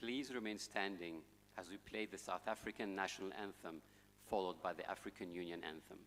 Please remain standing as we play the South African national anthem, followed by the African Union anthem.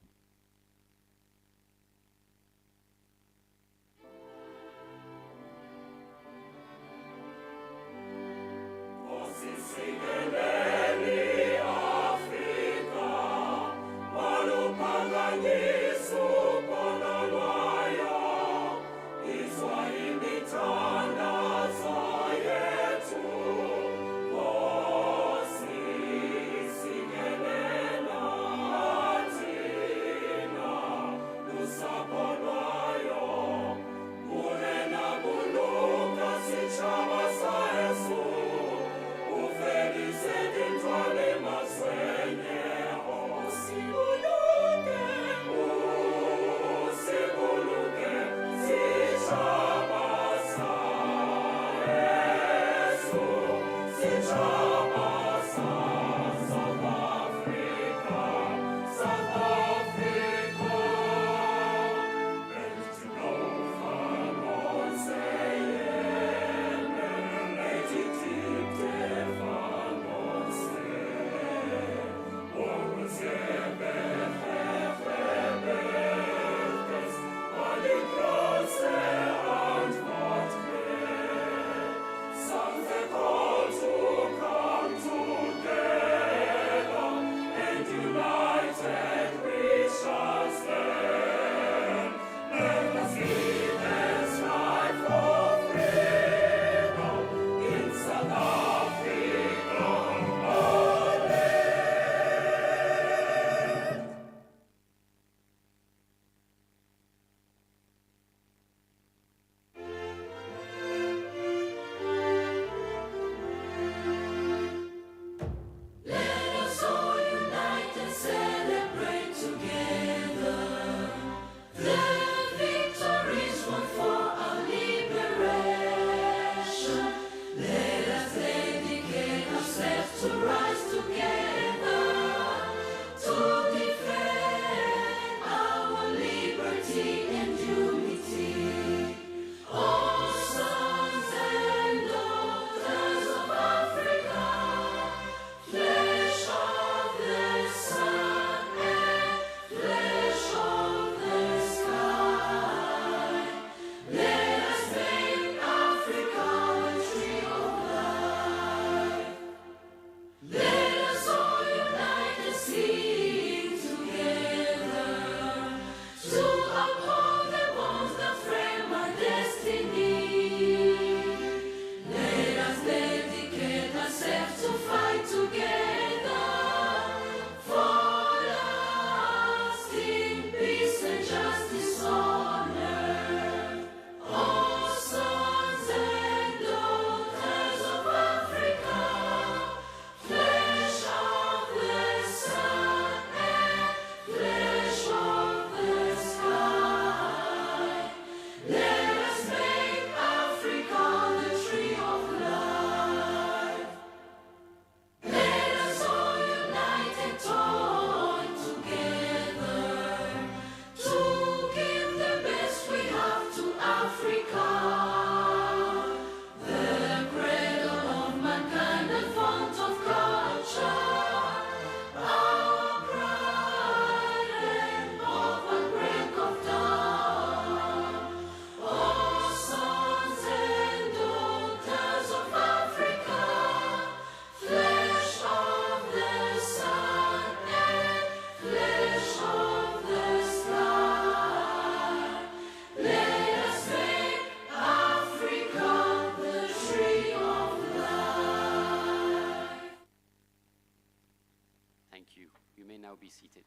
Be seated.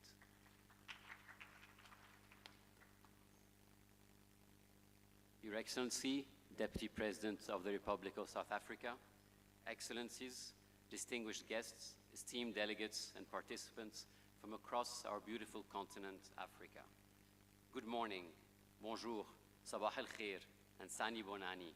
Your Excellency, Deputy President of the Republic of South Africa, Excellencies, distinguished guests, esteemed delegates and participants from across our beautiful continent, Africa. Good morning, bonjour, sabah al-khair, and sani bonani.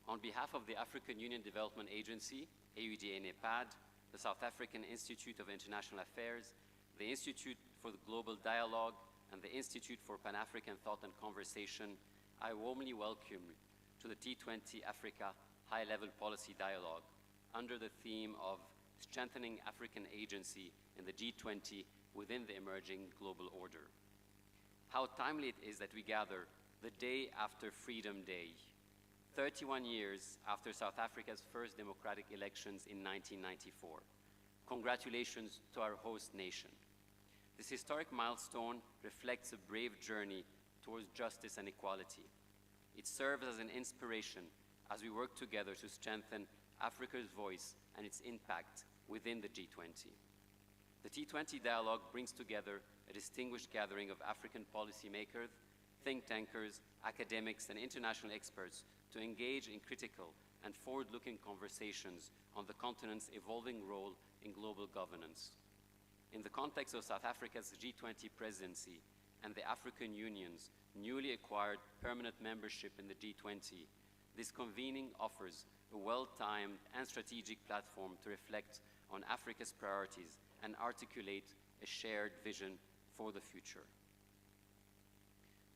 On behalf of the African Union Development Agency, AUDA-NEPAD, the South African Institute of International Affairs, the Institute for the Global Dialogue, and the Institute for Pan-African Thought and Conversation, I warmly welcome you to the T20 Africa High-Level Policy Dialogue, under the theme of strengthening African agency in the G20 within the emerging global order. How timely it is that we gather the day after Freedom Day, 31 years after South Africa's first democratic elections in 1994. Congratulations to our host nation. This historic milestone reflects a brave journey towards justice and equality. It serves as an inspiration as we work together to strengthen Africa's voice and its impact within the G20. The T20 dialogue brings together a distinguished gathering of African policymakers, think tankers, academics, and international experts to engage in critical and forward-looking conversations on the continent's evolving role in global governance. In the context of South Africa's G20 presidency and the African Union's newly acquired permanent membership in the G20, this convening offers a well-timed and strategic platform to reflect on Africa's priorities and articulate a shared vision for the future.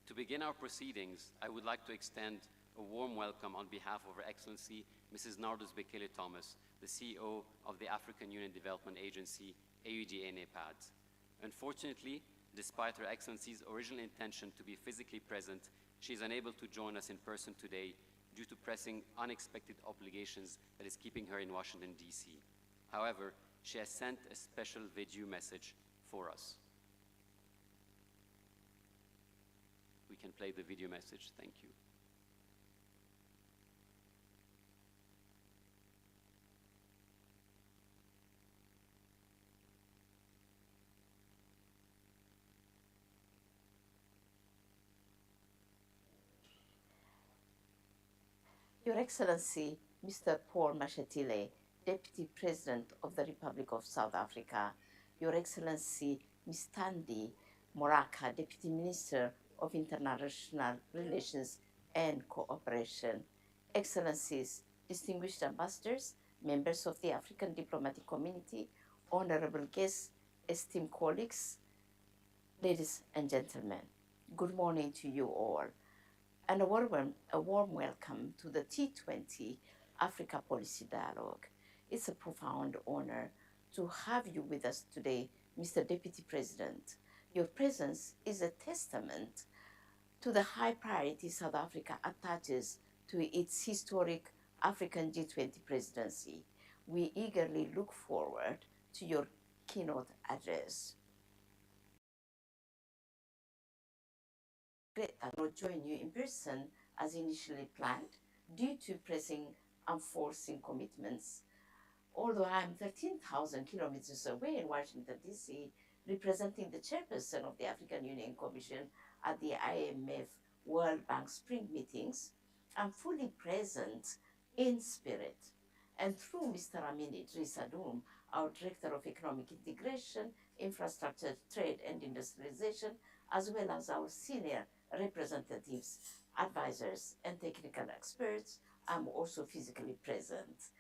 To begin our proceedings, I would like to extend a warm welcome on behalf of Her Excellency Mrs. Nardos Bekele Thomas, the CEO of the African Union Development Agency, AUDA NEPAD. Unfortunately, despite Her Excellency's original intention to be physically present, she is unable to join us in person today due to pressing unexpected obligations that is keeping her in Washington, D.C. However, she has sent a special video message for us. We can play the video message. Thank you. Your Excellency, Mr. Paul Mashatile, Deputy President of the Republic of South Africa, Your Excellency, Ms. Thandi Moraka, Deputy Minister of International Relations and Cooperation, Excellencies, distinguished ambassadors, members of the African diplomatic community, honorable guests, esteemed colleagues, ladies and gentlemen, good morning to you all, and a warm welcome to the T20 Africa Policy Dialogue. It's a profound honor to have you with us today, Mr. Deputy President. Your presence is a testament to the high priority South Africa attaches to its historic African G20 presidency. We eagerly look forward to your keynote address. Great I cannot join you in person as initially planned due to pressing unforeseen commitments. Although I am 13,000 kilometers away in Washington, D.C., representing the chairperson of the African Union Commission at the IMF World Bank Spring meetings, I'm fully present in spirit. And through Mr. Amin Idris Adum, our Director of Economic Integration, Infrastructure, Trade and Industrialization, as well as our senior representatives, advisors, and technical experts, I'm also physically present.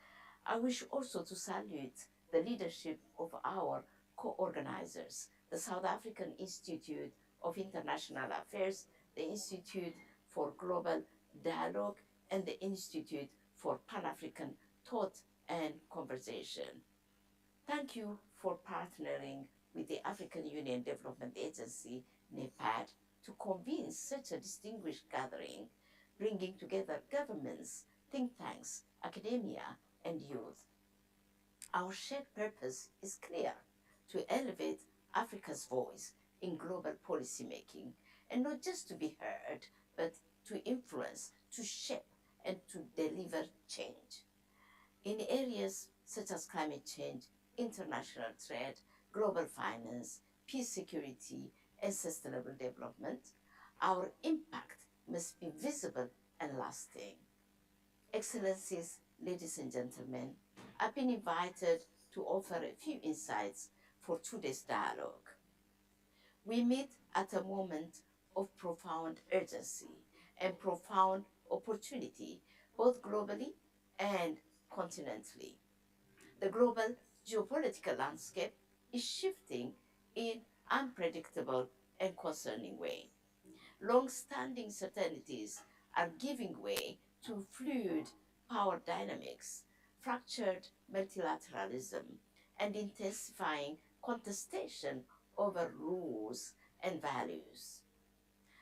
I wish also to salute the leadership of our co-organizers, the South African Institute of International Affairs, the Institute for Global Dialogue, and the Institute for Pan-African Thought and Conversation. Thank you for partnering with the African Union Development Agency, NEPAD, to convene such a distinguished gathering, bringing together governments, think tanks, academia, and youth. Our shared purpose is clear: to elevate Africa's voice in global policymaking, and not just to be heard, but to influence, to shape, and to deliver change. In areas such as climate change, international trade, global finance, peace, security, and sustainable development, our impact must be visible and lasting. Excellencies, ladies and gentlemen, I've been invited to offer a few insights for today's dialogue. We meet at a moment of profound urgency and profound opportunity, both globally and continentally. The global geopolitical landscape is shifting in unpredictable and concerning way. Long-standing certainties are giving way to fluid power dynamics, fractured multilateralism, and intensifying contestation over rules and values.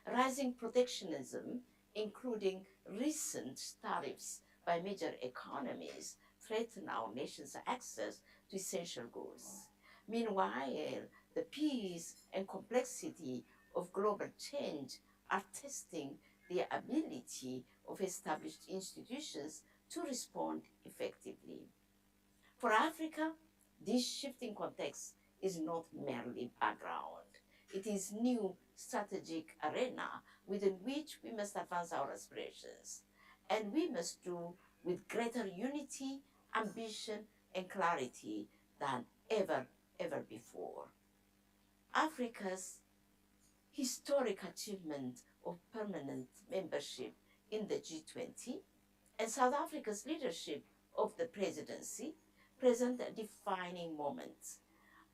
Rising protectionism, including recent tariffs by major economies, threaten our nation's access to essential goods. Meanwhile, the peace and complexity of global change are testing the ability of established institutions to respond effectively. For Africa, this shifting context is not merely background. It is new strategic arena within which we must advance our aspirations. And we must do with greater unity, ambition, and clarity than ever before. Africa's historic achievement of permanent membership in the G20 and South Africa's leadership of the presidency present a defining moment,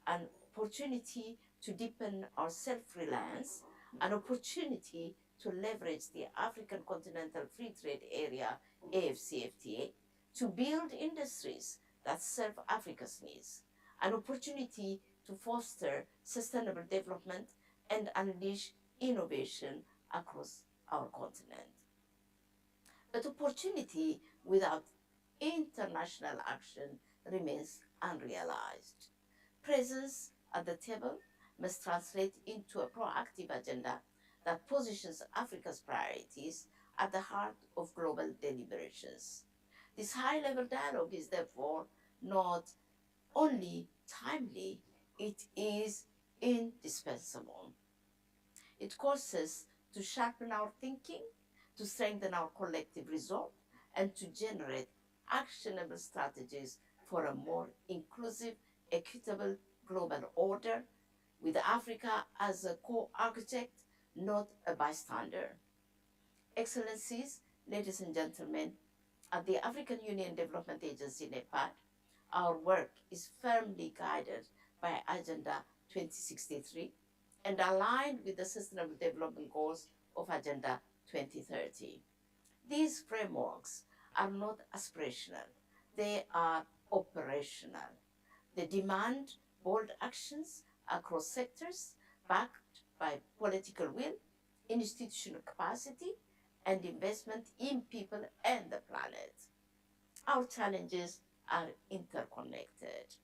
an opportunity to deepen our self-reliance, an opportunity to leverage the African Continental Free Trade Area, AFCFTA, to build industries that serve Africa's needs, an opportunity to foster sustainable development and unleash innovation across our continent. But opportunity without international action remains unrealized. Presence at the table must translate into a proactive agenda that positions Africa's priorities at the heart of global deliberations. This high level dialogue is therefore not only timely, it is indispensable. It calls us to sharpen our thinking, to strengthen our collective resolve, and to generate actionable strategies for a more inclusive, equitable global order, with Africa as a co-architect, not a bystander. Excellencies, ladies and gentlemen, at the African Union Development Agency, NEPAD, our work is firmly guided by Agenda 2063 and aligned with the Sustainable Development Goals of Agenda 2030. These frameworks are not aspirational, they are operational. They demand bold actions across sectors backed by political will, institutional capacity, and investment in people and the planet. Our challenges are interconnected.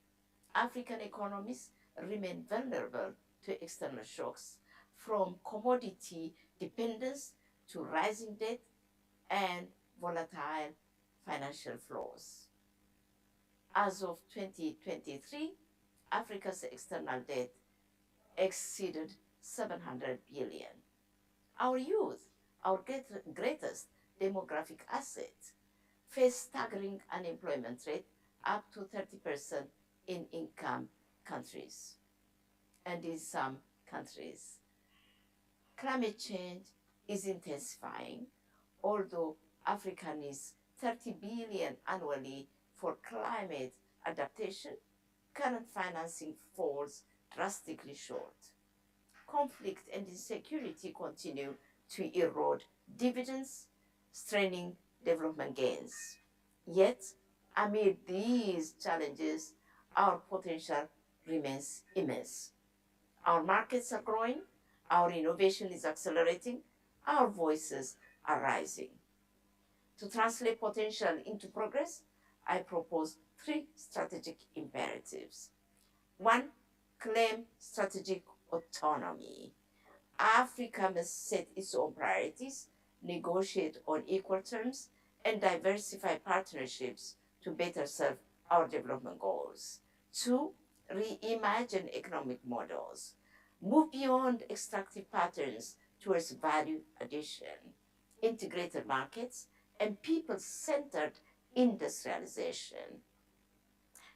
African economies remain vulnerable to external shocks, from commodity dependence to rising debt and volatile financial flows. As of 2023, Africa's external debt exceeded 700 billion. Our youth, our greatest demographic asset, face staggering unemployment rate up to 30% in income countries and in some countries. Climate change is intensifying, although Africa needs 30 billion annually for climate adaptation, current financing falls drastically short. Conflict and insecurity continue to erode dividends, straining development gains. Yet, amid these challenges, our potential remains immense. Our markets are growing, our innovation is accelerating, our voices are rising. To translate potential into progress, I propose three strategic imperatives. One, claim strategic autonomy. Africa must set its own priorities, negotiate on equal terms, and diversify partnerships to better serve our development goals. Two, reimagine economic models. Move beyond extractive patterns towards value addition, integrated markets, and people-centered industrialization,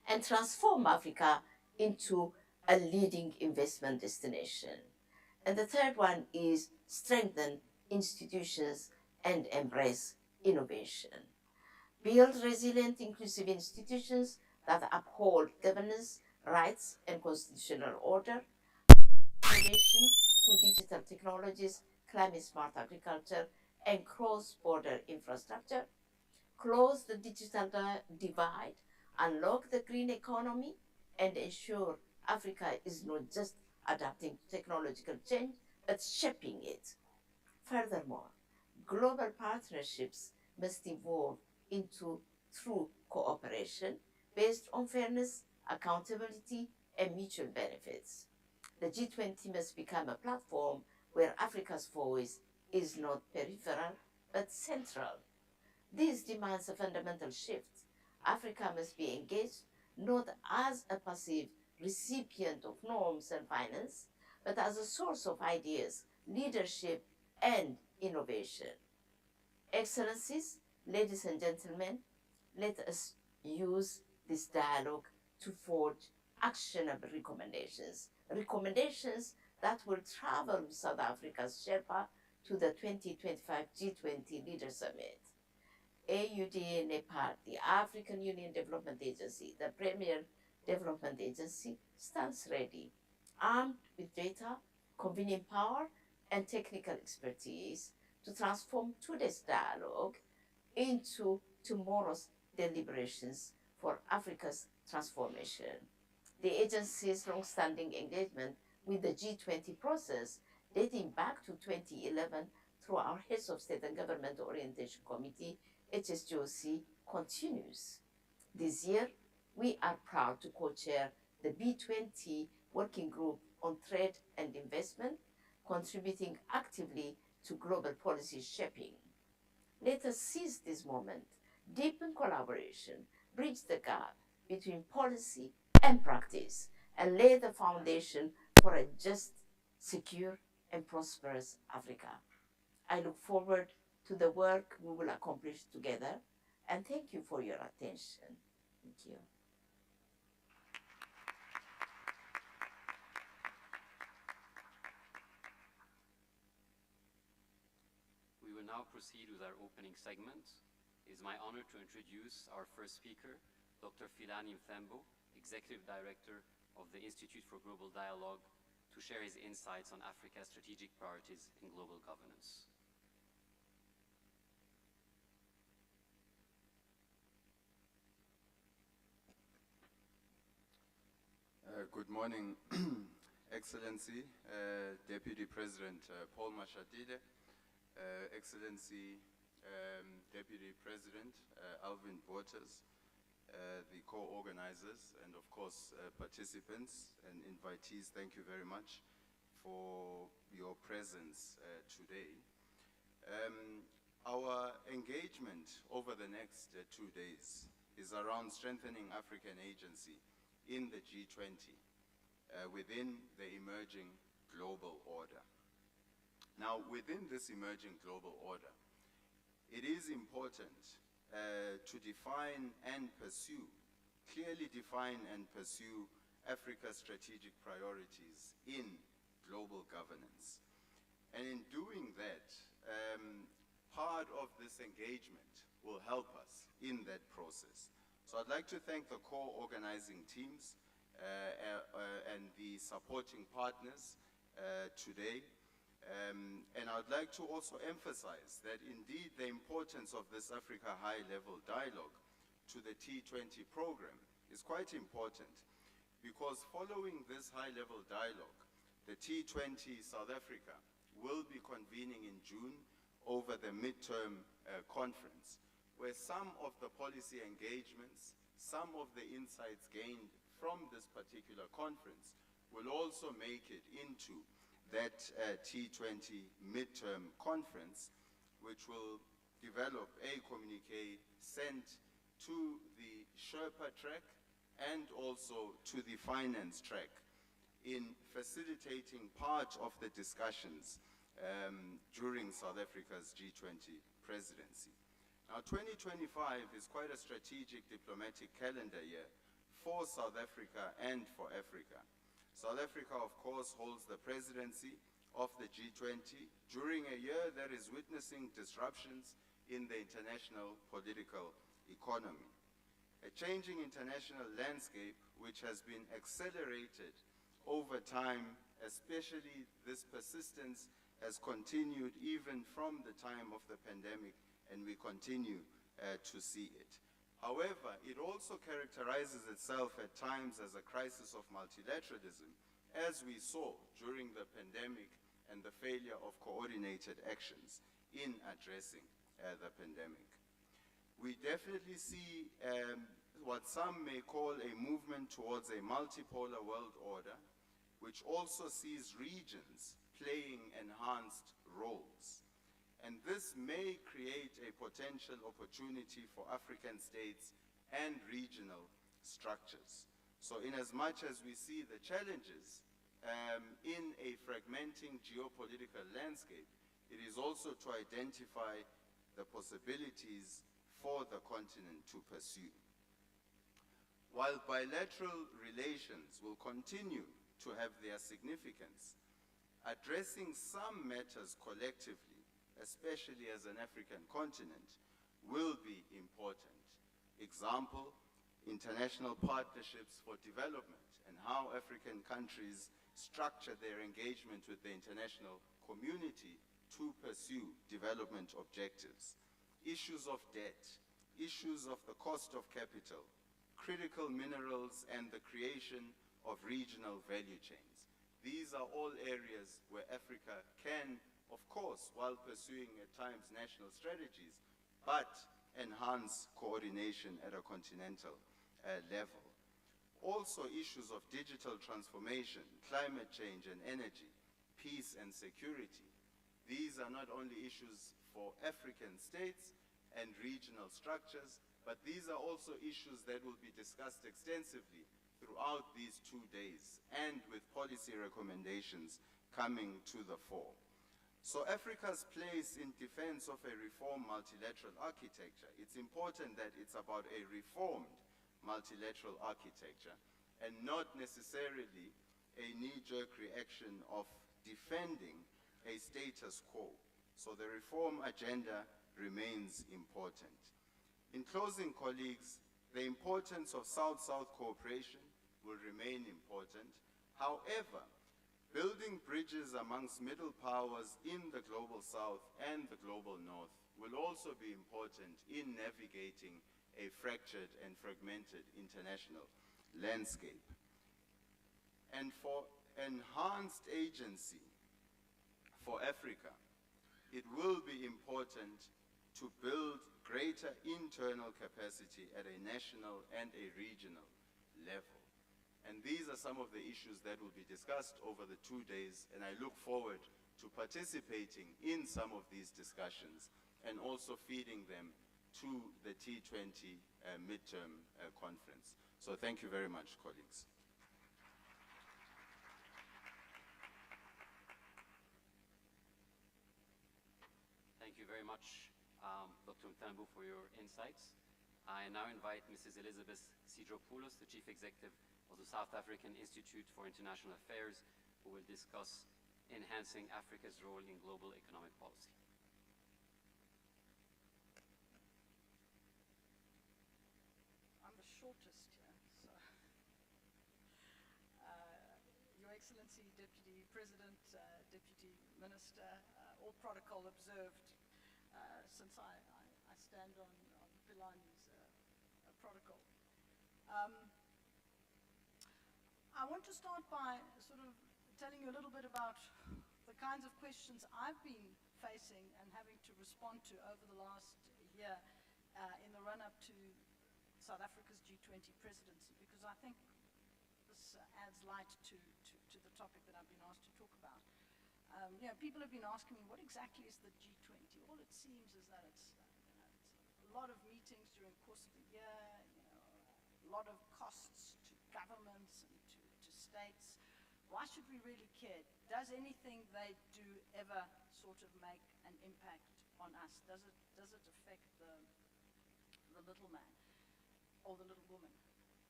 and transform Africa into a leading investment destination. And the third one is strengthen institutions and embrace innovation. Build resilient, inclusive institutions that uphold governance, rights, and constitutional order. Innovation through digital technologies, climate smart agriculture, and cross border infrastructure. close the digital divide, unlock the green economy, and ensure Africa is not just adapting to technological change, but shaping it. Furthermore, global partnerships must evolve into true cooperation based on fairness, accountability, and mutual benefits. The G20 must become a platform where Africa's voice is not peripheral but central. This demands a fundamental shift. Africa must be engaged not as a passive recipient of norms and finance, but as a source of ideas, leadership, and innovation. Excellencies, ladies and gentlemen, let us use this dialogue to forge actionable recommendations, recommendations that will travel with South Africa's Sherpa to the 2025 G20 Leader Summit. AUDA NEPAD, the African Union Development Agency, the premier development agency, stands ready, armed with data, convening power, and technical expertise to transform today's dialogue into tomorrow's deliberations for Africa's transformation. The agency's long-standing engagement with the G20 process, dating back to 2011 through our Heads of State and Government Orientation Committee, HSGOC, continues. This year, we are proud to co-chair the B20 Working Group on Trade and Investment, contributing actively to global policy shaping. Let us seize this moment, deepen collaboration, bridge the gap between policy and practice, and lay the foundation for a just, secure, and prosperous Africa. I look forward to the work we will accomplish together, and thank you for your attention. Thank you. We will now proceed with our opening segment. It is my honor to introduce our first speaker, Dr. Philani Mthembu, Executive Director of the Institute for Global Dialogue, to share his insights on Africa's strategic priorities in global governance. Good morning, Excellency, Deputy President Paul Mashatile, Excellency Deputy President Alvin Bottas, the co-organizers, and of course participants and invitees, thank you very much for your presence today. Our engagement over the next 2 days is around strengthening African agency in the G20 within the emerging global order. Now, within this emerging global order, it is important to define and pursue, clearly define and pursue Africa's strategic priorities in global governance. And in doing that, part of this engagement will help us in that process. So I'd like to thank the core organizing teams and the supporting partners today. And I'd like to also emphasize that indeed the importance of this Africa high-level dialogue to the T20 program is quite important, because following this high-level dialogue, the T20 South Africa will be convening in June over the midterm conference, where some of the policy engagements, some of the insights gained from this particular conference will also make it into that T20 midterm conference, which will develop a communique sent to the Sherpa track and also to the finance track in facilitating part of the discussions during South Africa's G20 presidency. Now, 2025 is quite a strategic diplomatic calendar year for South Africa and for Africa. South Africa, of course, holds the presidency of the G20 during a year that is witnessing disruptions in the international political economy. A changing international landscape which has been accelerated over time, especially this persistence has continued even from the time of the pandemic, and we continue to see it. However, it also characterizes itself at times as a crisis of multilateralism, as we saw during the pandemic and the failure of coordinated actions in addressing the pandemic. We definitely see what some may call a movement towards a multipolar world order, which also sees regions playing enhanced roles. And this may create a potential opportunity for African states and regional structures. So in as much as we see the challenges in a fragmenting geopolitical landscape, it is also to identify the possibilities for the continent to pursue. While bilateral relations will continue to have their significance, addressing some matters collectively, especially as an African continent, will be important. Example, international partnerships for development and how African countries structure their engagement with the international community to pursue development objectives. Issues of debt, issues of the cost of capital, critical minerals, and the creation of regional value chains. These are all areas where Africa can, of course, while pursuing at times national strategies, but enhance coordination at a continental level. Also issues of digital transformation, climate change and energy, peace and security. These are not only issues for African states and regional structures, but these are also issues that will be discussed extensively throughout these 2 days and with policy recommendations coming to the fore. So Africa's place in defense of a reformed multilateral architecture, it's important that it's about a reformed multilateral architecture and not necessarily a knee-jerk reaction of defending a status quo. So the reform agenda remains important. In closing, colleagues, the importance of South-South cooperation will remain important. However, building bridges amongst middle powers in the global South and the global North will also be important in navigating a fractured and fragmented international landscape. And for enhanced agency for Africa, it will be important to build greater internal capacity at a national and a regional level. And these are some of the issues that will be discussed over the 2 days, and I look forward to participating in some of these discussions and also feeding them to the T20 midterm conference. So thank you very much, colleagues. Thank you very much, Dr. Mtambu, for your insights. I now invite Mrs. Elizabeth Sidropoulos, the Chief Executive of the South African Institute for International Affairs, who will discuss enhancing Africa's role in global economic policy. I'm the shortest here, so. Your Excellency, Deputy President, Deputy Minister, all protocol observed, since I stand on Pilani's protocol. I want to start by sort of telling you a little bit about the kinds of questions I've been facing and having to respond to over the last year in the run-up to South Africa's G20 presidency, because I think this adds light to the topic that I've been asked to talk about. You know, people have been asking me, what exactly is the G20? All it seems is that it's a lot of meetings during the course of the year, you know, a lot of costs to governments and to states. Why should we really care? Does anything they do ever sort of make an impact on us? Does it affect the little man or the little woman?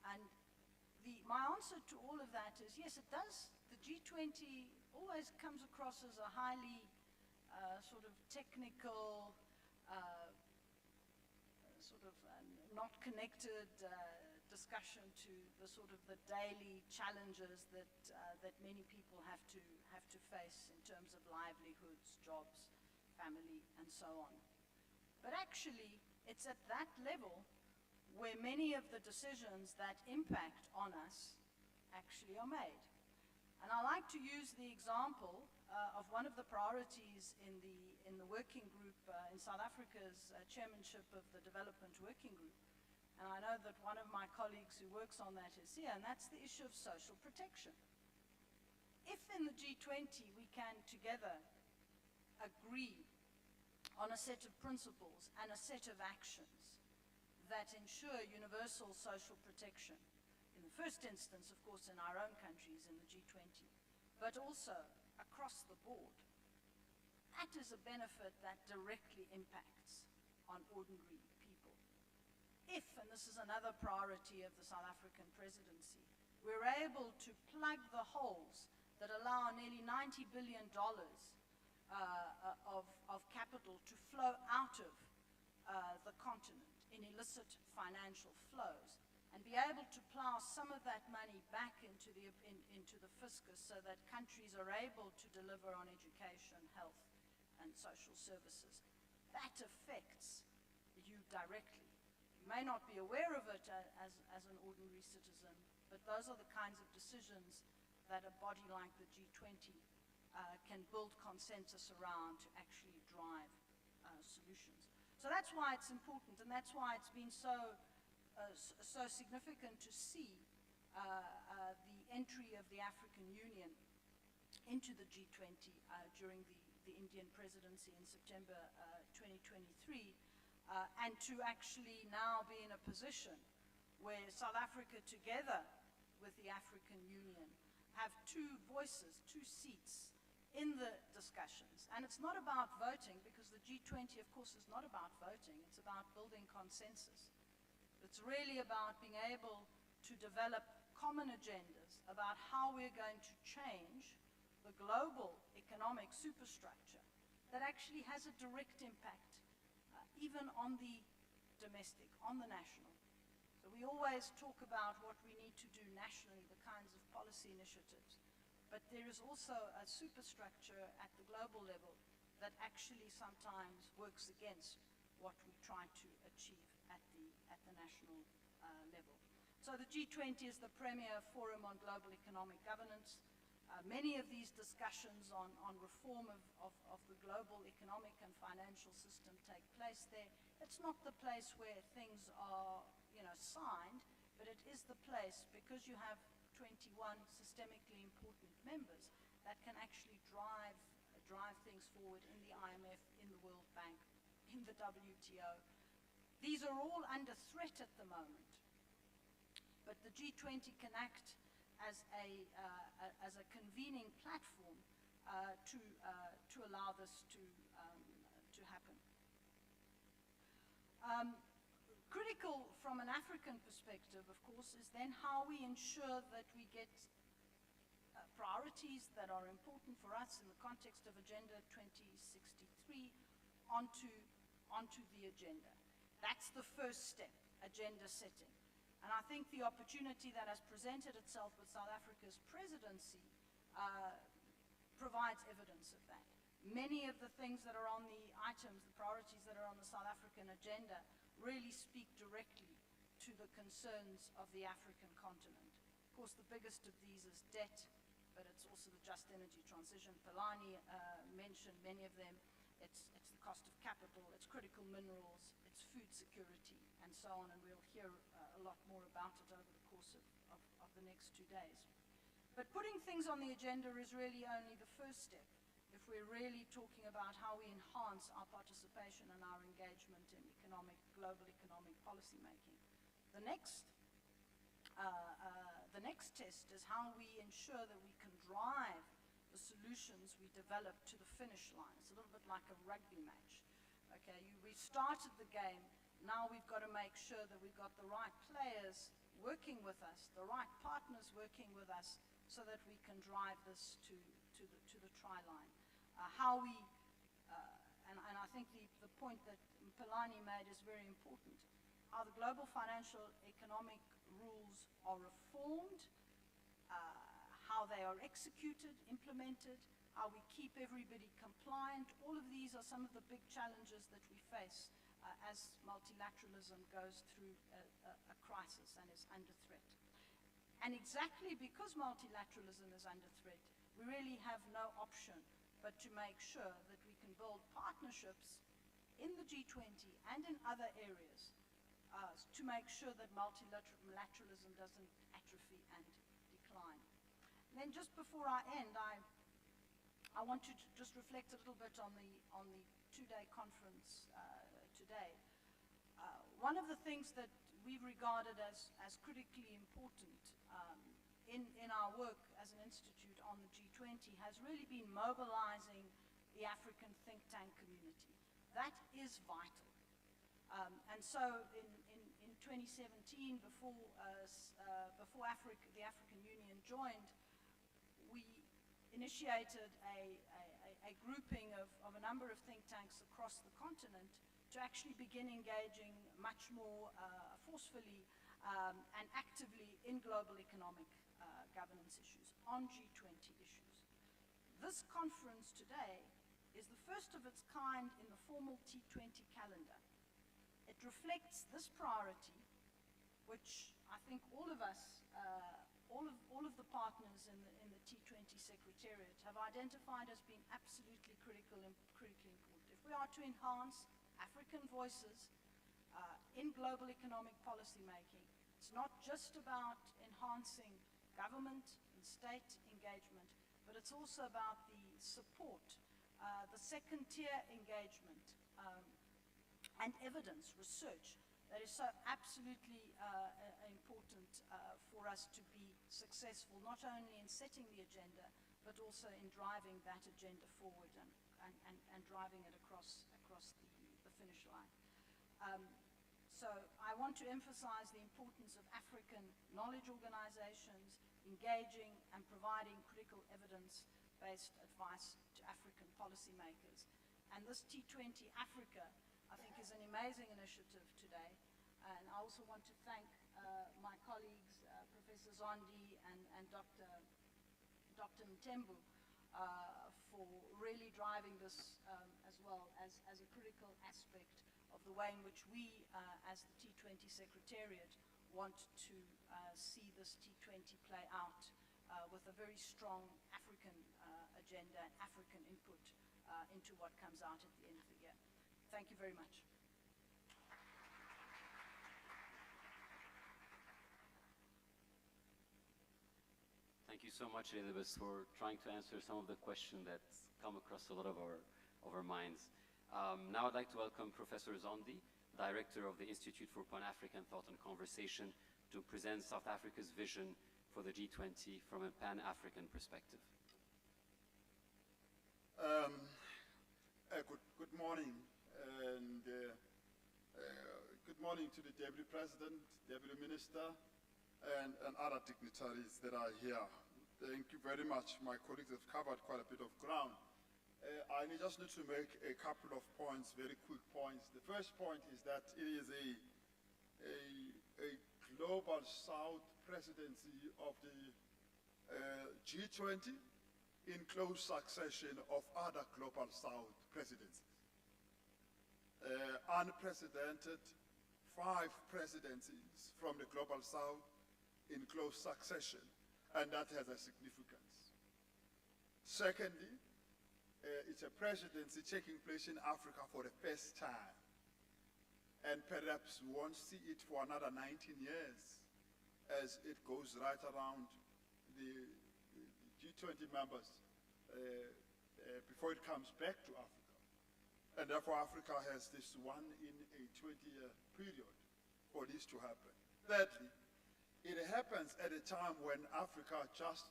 And my answer to all of that is yes, it does. The G20 always comes across as a highly sort of technical, sort of not connected discussion to the sort of the daily challenges that many people have to face in terms of livelihoods, jobs, family, and so on. But actually, It's at that level where many of the decisions that impact on us actually are made. And I like to use the example of one of the priorities in the working group in South Africa's chairmanship of the Development Working Group. And I know that one of my colleagues who works on that is here, and that's the issue of social protection. If in the G20 we can together agree on a set of principles and a set of actions that ensure universal social protection, in the first instance, of course, in our own countries in the G20, but also across the board, that is a benefit that directly impacts on ordinary people. If, and this is another priority of the South African presidency, we're able to plug the holes that allow nearly $90 billion of capital to flow out of the continent in illicit financial flows, and be able to plow some of that money back into the fiscus so that countries are able to deliver on education, health, and social services. That affects you directly. You may not be aware of it as an ordinary citizen, but those are the kinds of decisions that a body like the G20 can build consensus around to actually drive solutions. So that's why it's important, and that's why it's been so significant to see the entry of the African Union into the G20 during the Indian presidency in September 2023, and to actually now be in a position where South Africa, together with the African Union, have two voices, two seats in the discussions. And it's not about voting, because the G20, of course, is not about voting. It's about building consensus. It's really about being able to develop common agendas about how we're going to change the global economic superstructure that actually has a direct impact even on the domestic, on the national. So we always talk about what we need to do nationally, the kinds of policy initiatives. But there is also a superstructure at the global level that actually sometimes works against what we try to achieve at the national level. So the G20 is the premier forum on global economic governance. Many of these discussions on reform of the global economic and financial system take place there. It's not the place where things are, signed, but it is the place, because you have 21 systemically important members, that can actually drive things forward in the IMF, in the World Bank, in the WTO. These are all under threat at the moment, but the G20 can act as a convening platform to allow this to happen. Critical from an African perspective, of course, is then how we ensure that we get priorities that are important for us in the context of Agenda 2063 onto the agenda. That's the first step, agenda setting. And I think the opportunity that has presented itself with South Africa's presidency provides evidence of that. Many of the things that are on the items, the priorities that are on the South African agenda, really speak directly to the concerns of the African continent. Of course, the biggest of these is debt, but it's also the just energy transition. Pelani mentioned many of them. It's the cost of capital, it's critical minerals, it's food security, and so on, and we'll hear a lot more about it over the course of the next 2 days. But putting things on the agenda is really only the first step if we're really talking about how we enhance our participation and our engagement in global economic policy making. The next test is how we ensure that we can drive the solutions we develop to the finish line. It's a little bit like a rugby match. Okay, we started the game, now we've got to make sure that we've got the right players working with us, the right partners working with us, so that we can drive this to the try line. And I think the point that Pelani made is very important. How the global financial economic rules are reformed, how they are executed, implemented, how we keep everybody compliant. All of these are some of the big challenges that we face as multilateralism goes through a crisis and is under threat. And exactly because multilateralism is under threat, we really have no option but to make sure that we can build partnerships in the G20 and in other areas to make sure that multilateralism doesn't atrophy and decline. And then just before I end, I want to just reflect a little bit on the two-day conference today. One of the things that we've regarded as critically important in our work as an institute on the G20 has really been mobilizing the African think tank community. That is vital. And so in 2017, before the African Union joined, we initiated a grouping of a number of think tanks across the continent to actually begin engaging much more forcefully and actively in global economic governance issues, on G20 issues. This conference today is the first of its kind in the formal T20 calendar. It reflects this priority, which I think all of us, all of the partners in the T20 Secretariat have identified as being absolutely critical and critically important. If we are to enhance African voices in global economic policy making, it's not just about enhancing government and state engagement, but it's also about the support, the second-tier engagement and evidence, research, that is so absolutely important for us to be successful, not only in setting the agenda, but also in driving that agenda forward and driving it across the finish line. So I want to emphasize the importance of African knowledge organizations engaging and providing critical evidence-based advice to African policymakers. And this T20 Africa, I think, is an amazing initiative today. And I also want to thank my colleagues, Professor Zondi and Dr. Mthembu, for really driving this as well as a critical aspect of the way in which we, as the T20 Secretariat, want to see this T20 play out with a very strong African agenda and African input into what comes out at the end of the year. Thank you very much. Thank you so much, Elizabeth, for trying to answer some of the questions that come across a lot of our minds. Now I'd like to welcome Professor Zondi, Director of the Institute for Pan-African Thought and Conversation, to present South Africa's vision for the G20 from a Pan-African perspective. Good morning, and good morning to the Deputy President, Deputy Minister, and other dignitaries that are here. Thank you very much. My colleagues have covered quite a bit of ground. I just need to make a couple of points, very quick points. The first point is that it is a global South presidency of the G20 in close succession of other global South presidencies. Unprecedented 5 presidencies from the global South in close succession, and that has a significance. Secondly, it's a presidency taking place in Africa for the first time, and perhaps we won't see it for another 19 years as it goes right around the G20 members before it comes back to Africa. And therefore Africa has this one in a 20-year period for this to happen. Thirdly, it happens at a time when Africa just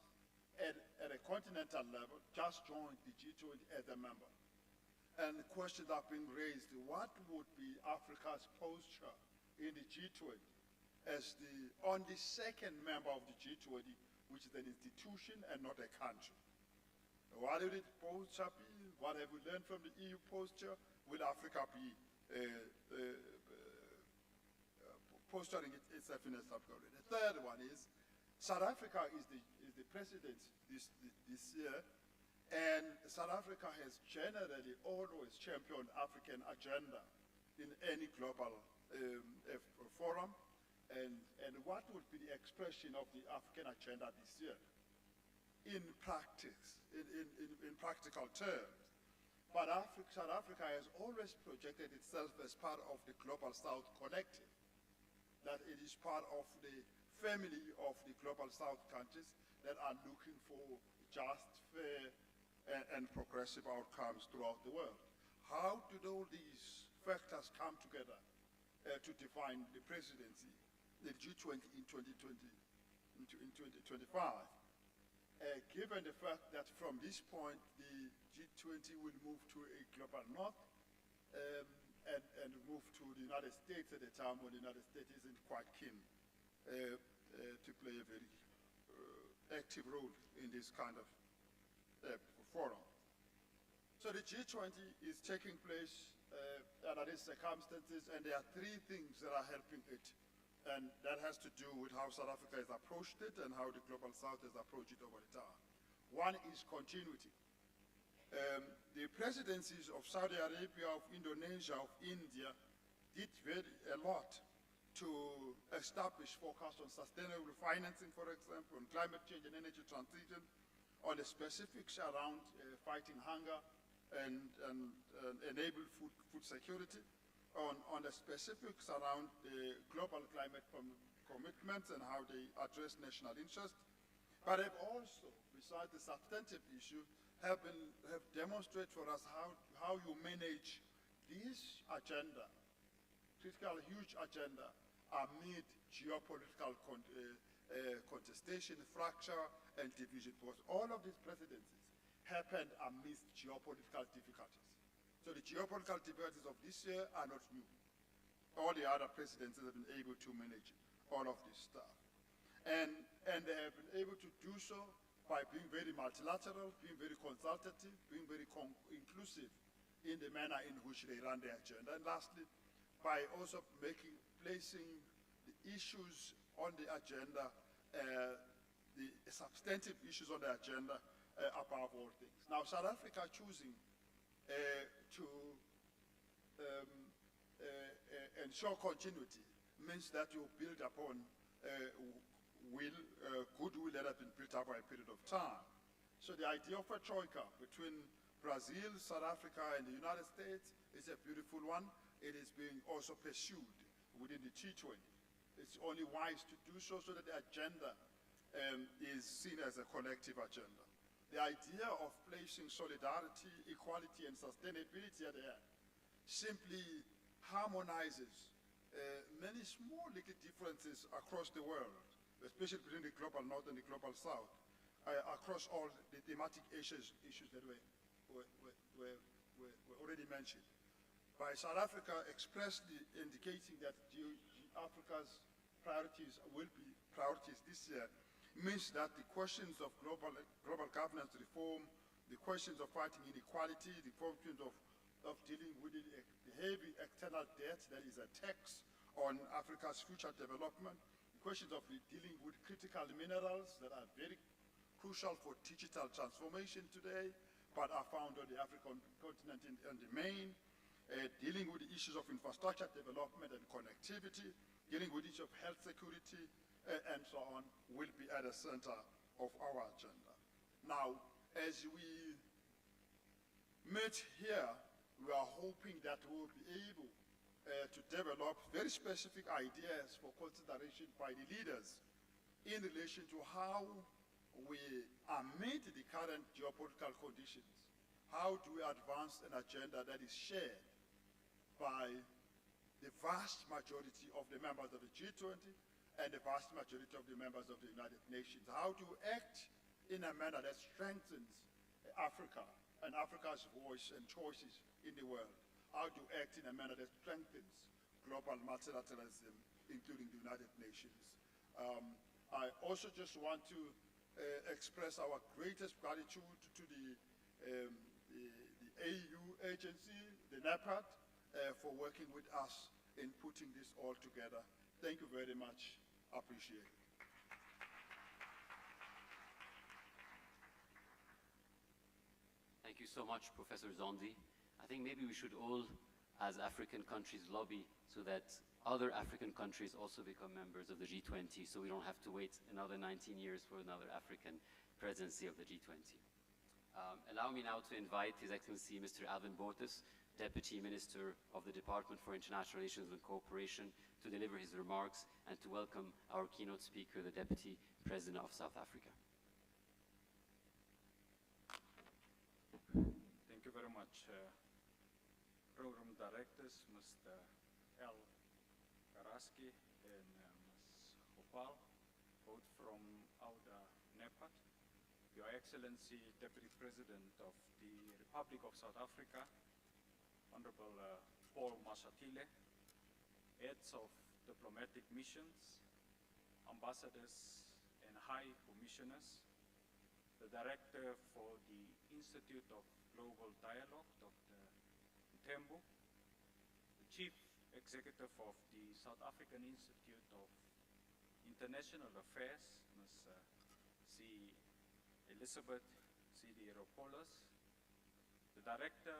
at a continental level just joined the G20 as a member. And questions are being raised, what would be Africa's posture in the G20 as the only second member of the G20, which is an institution and not a country? What would its posture be? What have we learned from the EU posture? Will Africa be posturing itself in a subcategory? The third one is, South Africa is the president this year, and South Africa has generally always championed African agenda in any global forum, and what would be the expression of the African agenda this year in practice, in practical terms. But South Africa has always projected itself as part of the Global South collective, that it is part of the family of the Global South countries that are looking for just, fair, and progressive outcomes throughout the world. How did all these factors come together to define the presidency, the G20 in 2020, in 2025? Given the fact that from this point, the G20 will move to a global north and move to the United States at a time when the United States isn't quite keen to play a very active role in this kind of forum. So the G20 is taking place under these circumstances, and there are three things that are helping it. And that has to do with how South Africa has approached it and how the Global South has approached it over the time. One is continuity. The presidencies of Saudi Arabia, of Indonesia, of India did a lot to establish focus on sustainable financing, for example, on climate change and energy transition, on the specifics around fighting hunger and enable food security, on the specifics around the global climate commitments and how they address national interest, but have also, besides the substantive issue, have demonstrated for us how you manage this agenda, critical, huge agenda, amid geopolitical contestation, fracture, and division. Because all of these presidencies happened amidst geopolitical difficulties. So the geopolitical difficulties of this year are not new. All the other presidencies have been able to manage all of this stuff. And they have been able to do so by being very multilateral, being very consultative, being very inclusive in the manner in which they run their agenda. And lastly, by also placing the issues on the agenda, the substantive issues on the agenda above all things. Now, South Africa choosing to ensure continuity means that you build upon goodwill that has been built up by a period of time. So the idea of a troika between Brazil, South Africa, and the United States is a beautiful one. It is being also pursued within the T20. It's only wise to do so so that the agenda is seen as a collective agenda. The idea of placing solidarity, equality, and sustainability at the end simply harmonizes many small little differences across the world, especially between the global north and the global south, across all the thematic issues that were already mentioned. By South Africa expressly indicating that Africa's priorities will be priorities this year, means that the questions of global governance reform, the questions of fighting inequality, the questions of dealing with the heavy external debt that is a tax on Africa's future development, the questions of dealing with critical minerals that are very crucial for digital transformation today, but are found on the African continent in the main, dealing with the issues of infrastructure development and connectivity, dealing with the issue of health security, and so on, will be at the center of our agenda. Now, as we meet here, we are hoping that we will be able to develop very specific ideas for consideration by the leaders in relation to how we, amid the current geopolitical conditions, how do we advance an agenda that is shared by the vast majority of the members of the G20 and the vast majority of the members of the United Nations? How to act in a manner that strengthens Africa and Africa's voice and choices in the world? How to act in a manner that strengthens global multilateralism, including the United Nations? I also just want to express our greatest gratitude to the AU agency, the NEPAD, for working with us in putting this all together. Thank you very much. Appreciate it. Thank you so much, Professor Zondi. I think maybe we should all as African countries lobby so that other African countries also become members of the G20, so we don't have to wait another 19 years for another African presidency of the G20. Allow me now to invite His Excellency Mr. Alvin Botes, Deputy Minister of the Department for International Relations and Cooperation, to deliver his remarks and to welcome our keynote speaker, the Deputy President of South Africa. Thank you very much, Program Directors, Mr. L. Karaski and Ms. Gopal, both from Ouda NEPAD, Your Excellency, Deputy President of the Republic of South Africa, Honorable Paul Mashatile, heads of diplomatic missions, ambassadors and high commissioners, the Director for the Institute of Global Dialogue, Dr. Mthembu, the Chief Executive of the South African Institute of International Affairs, Ms. C. Elizabeth Sidiropoulos, the Director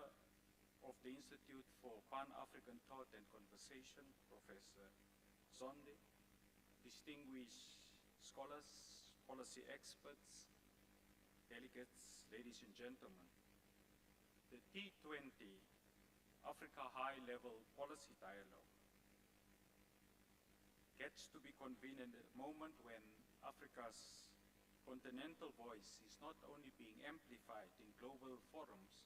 of the Institute for Pan-African Thought and Conversation, Professor Zondi, distinguished scholars, policy experts, delegates, ladies and gentlemen. The T20 Africa High-Level Policy Dialogue gets to be convened at a moment when Africa's continental voice is not only being amplified in global forums,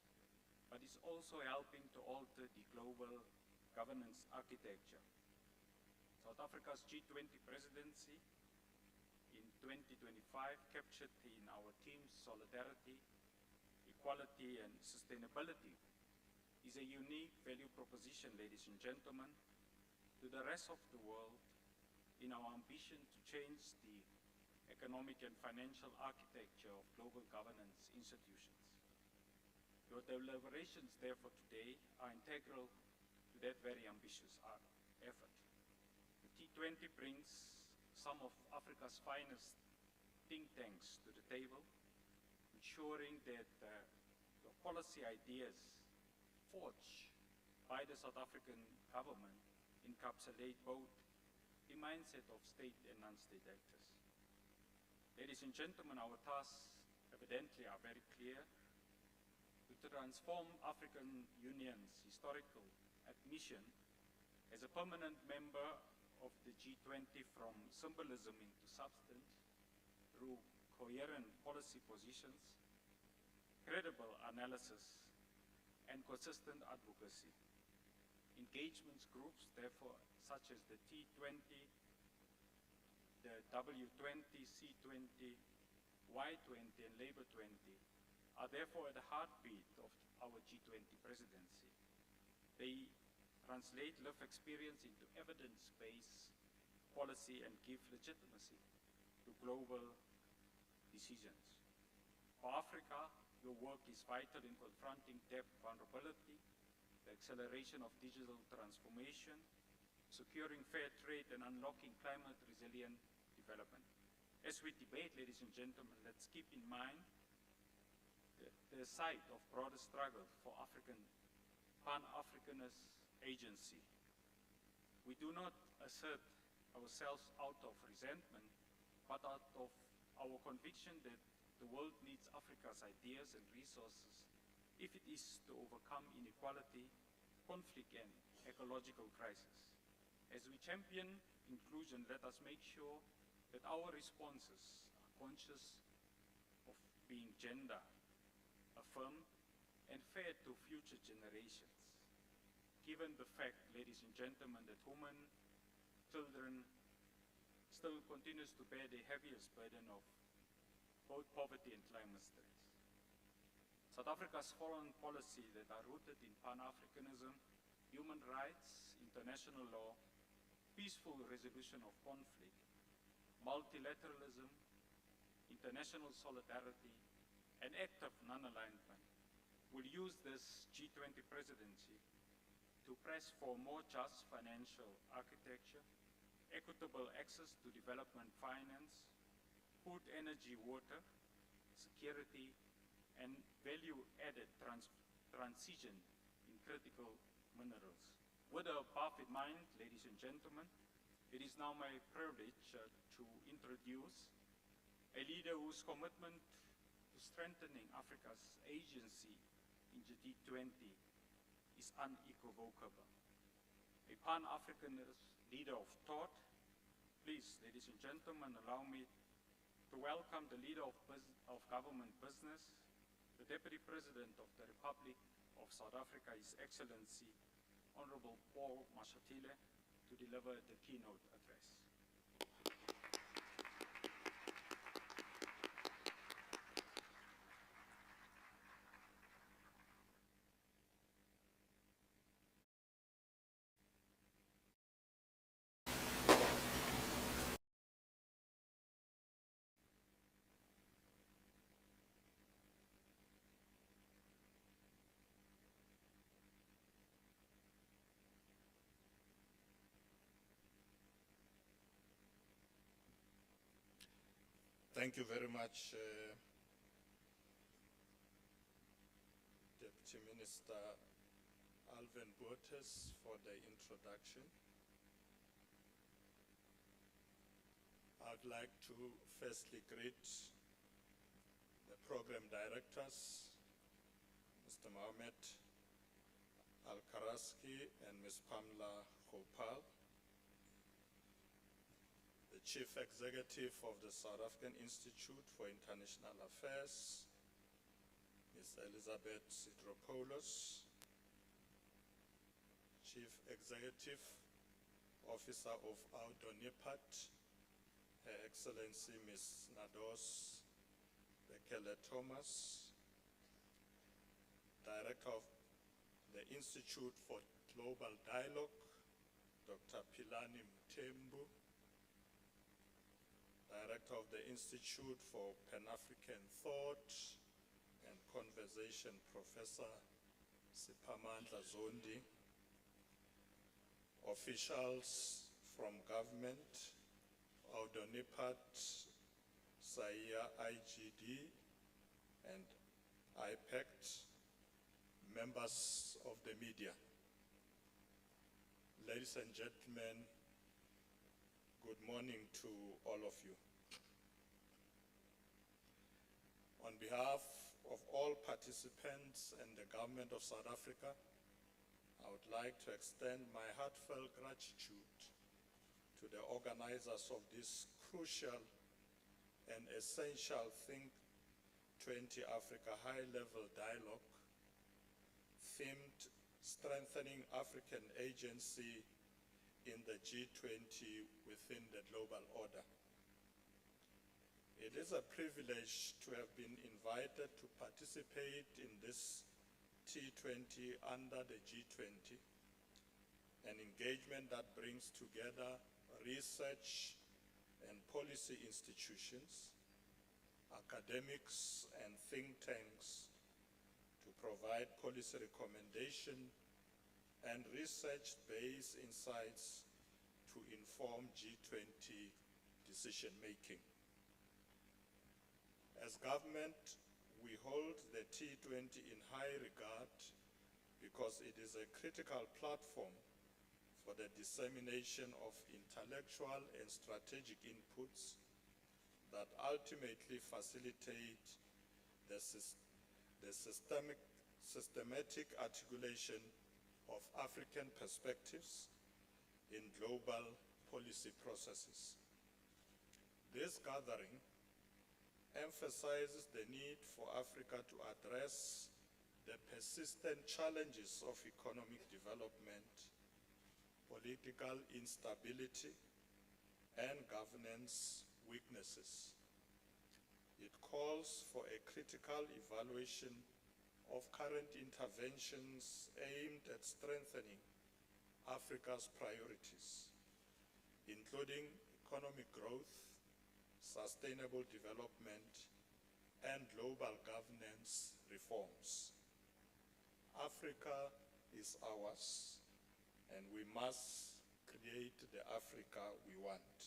but is also helping to alter the global governance architecture. South Africa's G20 presidency in 2025, captured in our themes solidarity, equality, and sustainability, is a unique value proposition, ladies and gentlemen, to the rest of the world in our ambition to change the economic and financial architecture of global governance institutions. Your deliberations, therefore, today are integral to that very ambitious effort. The T20 brings some of Africa's finest think tanks to the table, ensuring that the policy ideas forged by the South African government encapsulate both the mindset of state and non-state actors. Ladies and gentlemen, our tasks evidently are very clear: to transform African Union's historical admission as a permanent member of the G20 from symbolism into substance through coherent policy positions, credible analysis, and consistent advocacy. Engagements groups, therefore, such as the T20, the W20, C20, Y20, and Labour 20, are therefore at the heartbeat of our G20 presidency. They translate lived experience into evidence-based policy and give legitimacy to global decisions. For Africa, your work is vital in confronting debt vulnerability, the acceleration of digital transformation, securing fair trade, and unlocking climate-resilient development. As we debate, ladies and gentlemen, let's keep in mind the site of broader struggle for African Pan-Africanist agency. We do not assert ourselves out of resentment, but out of our conviction that the world needs Africa's ideas and resources if it is to overcome inequality, conflict, and ecological crisis. As we champion inclusion, let us make sure that our responses are conscious of being gender affirmed and fair to future generations. Given the fact, ladies and gentlemen, that women, children still continues to bear the heaviest burden of both poverty and climate stress. South Africa's foreign policy that are rooted in Pan-Africanism, human rights, international law, peaceful resolution of conflict, multilateralism, international solidarity, and active non-alignment will use this G20 presidency to press for more just financial architecture, equitable access to development finance, food, energy, water, security, and value-added transition in critical minerals. With the above in mind, ladies and gentlemen, it is now my privilege to introduce a leader whose commitment to strengthening Africa's agency in the G20 is unequivocal. A Pan-Africanist leader of thought. Please, ladies and gentlemen, allow me to welcome the leader of government business, the Deputy President of the Republic of South Africa, His Excellency, Honorable Paul Mashatile, to deliver the keynote address. Thank you very much, Deputy Minister Alvin Botes, for the introduction. I'd like to firstly greet the program directors, Mr. Mohamed Al-Karaski and Ms. Pamela Gopal, the Chief Executive of the South African Institute for International Affairs, Ms. Elizabeth Sidropoulos, Chief Executive Officer of Audonipat, Her Excellency Ms. Nados Bekele Thomas, Director of the Institute for Global Dialogue, Dr. Philani Mthembu, Director of the Institute for Pan-African Thought and Conversation, Professor Siphamandla Zondi, officials from government, Audonipat, SAIA IGD, and IPACT, members of the media. Ladies and gentlemen, good morning to all of you. On behalf of all participants and the government of South Africa, I would like to extend my heartfelt gratitude to the organizers of this crucial and essential Think 20 Africa high-level dialogue themed Strengthening African Agency in the G20 within the global order. It is a privilege to have been invited to participate in this T20 under the G20, an engagement that brings together research and policy institutions, academics and think tanks to provide policy recommendation and research-based insights to inform G20 decision-making. As government, we hold the T20 in high regard because it is a critical platform for the dissemination of intellectual and strategic inputs that ultimately facilitate the systematic articulation of African perspectives in global policy processes. This gathering emphasizes the need for Africa to address the persistent challenges of economic development, political instability, and governance weaknesses. It calls for a critical evaluation of current interventions aimed at strengthening Africa's priorities, including economic growth, sustainable development, and global governance reforms. Africa is ours, and we must create the Africa we want.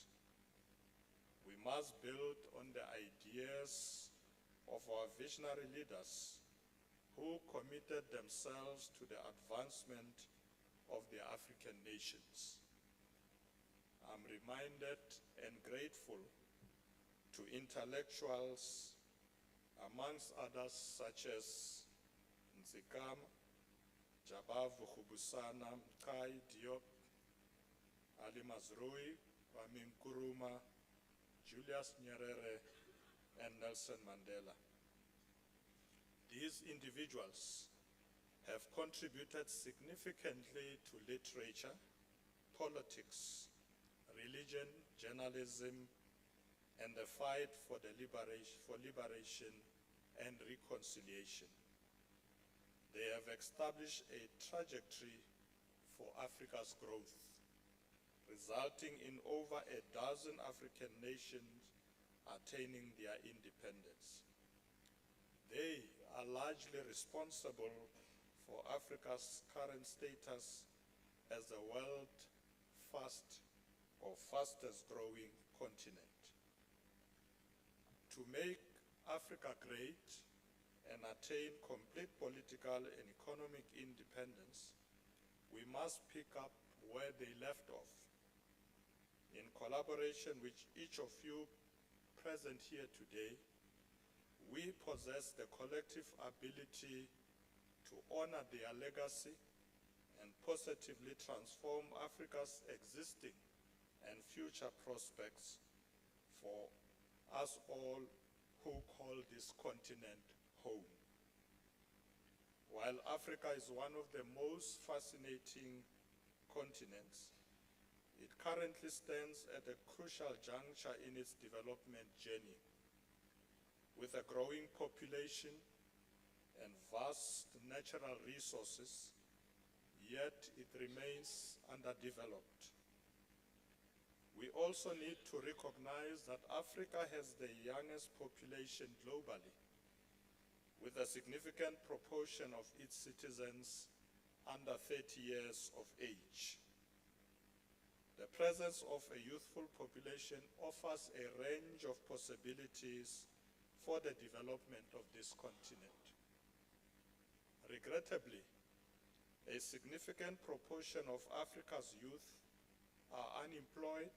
We must build on the ideas of our visionary leaders who committed themselves to the advancement of the African nations. I'm reminded and grateful to intellectuals, amongst others such as Nzikama, Jabavu Khubusana, Mkai Diop, Ali Mazrui, Kwame Nkrumah, Julius Nyerere, and Nelson Mandela. These individuals have contributed significantly to literature, politics, religion, journalism, and the fight for liberation and reconciliation. They have established a trajectory for Africa's growth, resulting in over a dozen African nations attaining their independence. They are largely responsible for Africa's current status as the world's fastest growing continent. To make Africa great and attain complete political and economic independence, we must pick up where they left off. In collaboration with each of you present here today, we possess the collective ability to honor their legacy and positively transform Africa's existing and future prospects for us all who call this continent home. While Africa is one of the most fascinating continents, it currently stands at a crucial juncture in its development journey. With a growing population and vast natural resources, yet it remains underdeveloped. We also need to recognize that Africa has the youngest population globally, with a significant proportion of its citizens under 30 years of age. The presence of a youthful population offers a range of possibilities for the development of this continent. Regrettably, a significant proportion of Africa's youth are unemployed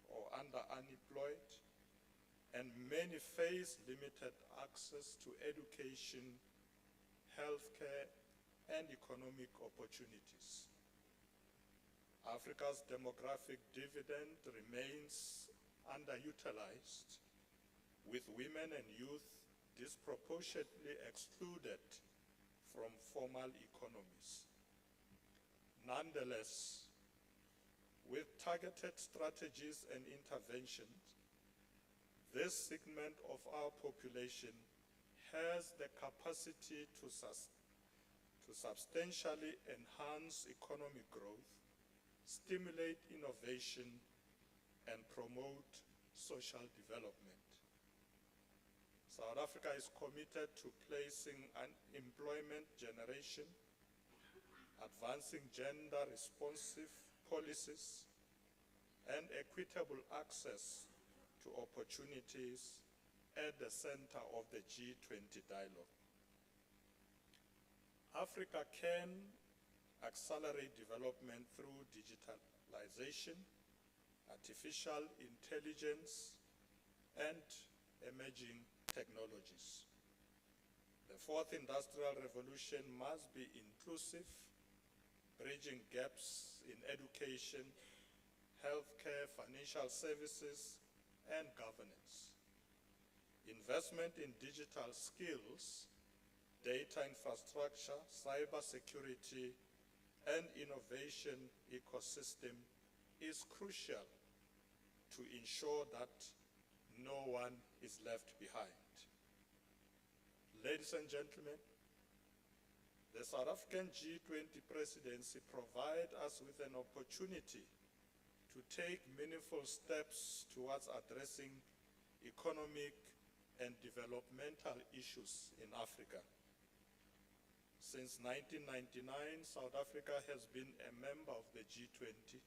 or underemployed, and many face limited access to education, healthcare, and economic opportunities. Africa's demographic dividend remains underutilized, with women and youth disproportionately excluded from formal economies. Nonetheless, with targeted strategies and interventions, this segment of our population has the capacity to substantially enhance economic growth, stimulate innovation, and promote social development. South Africa is committed to placing employment generation, advancing gender-responsive policies, and equitable access to opportunities at the center of the G20 dialogue. Africa can accelerate development through digitalization, artificial intelligence, and emerging technologies. The fourth industrial revolution must be inclusive, bridging gaps in education, healthcare, financial services, and governance. Investment in digital skills, data infrastructure, cybersecurity, and innovation ecosystem is crucial to ensure that no one is left behind. Ladies and gentlemen, the South African G20 presidency provides us with an opportunity to take meaningful steps towards addressing economic and developmental issues in Africa. Since 1999, South Africa has been a member of the G20,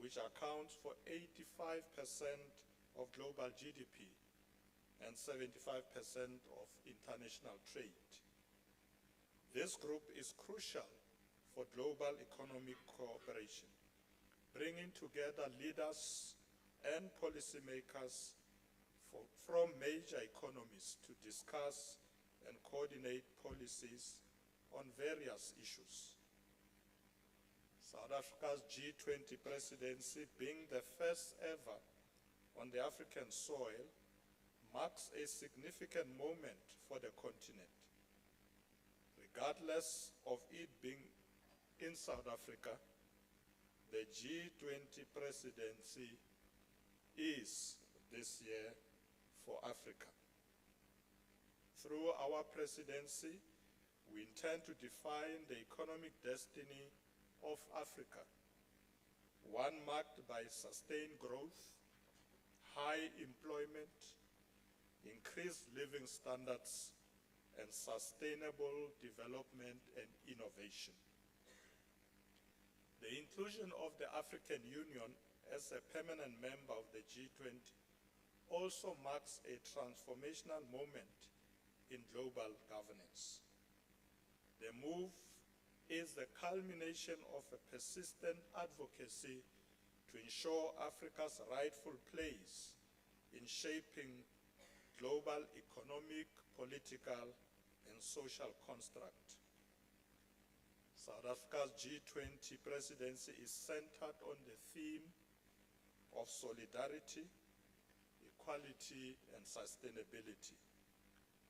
which accounts for 85% of global GDP and 75% of international trade. This group is crucial for global economic cooperation, bringing together leaders and policymakers from major economies to discuss and coordinate policies on various issues. South Africa's G20 presidency, being the first ever on the African soil, marks a significant moment for the continent. Regardless of it being in South Africa, the G20 presidency is this year for Africa. Through our presidency, we intend to define the economic destiny of Africa, one marked by sustained growth, high employment, increased living standards, and sustainable development and innovation. The inclusion of the African Union as a permanent member of the G20 also marks a transformational moment in global governance. The move is the culmination of a persistent advocacy to ensure Africa's rightful place in shaping global economic, political, and social construct. South Africa's G20 presidency is centered on the theme of solidarity, equality, and sustainability,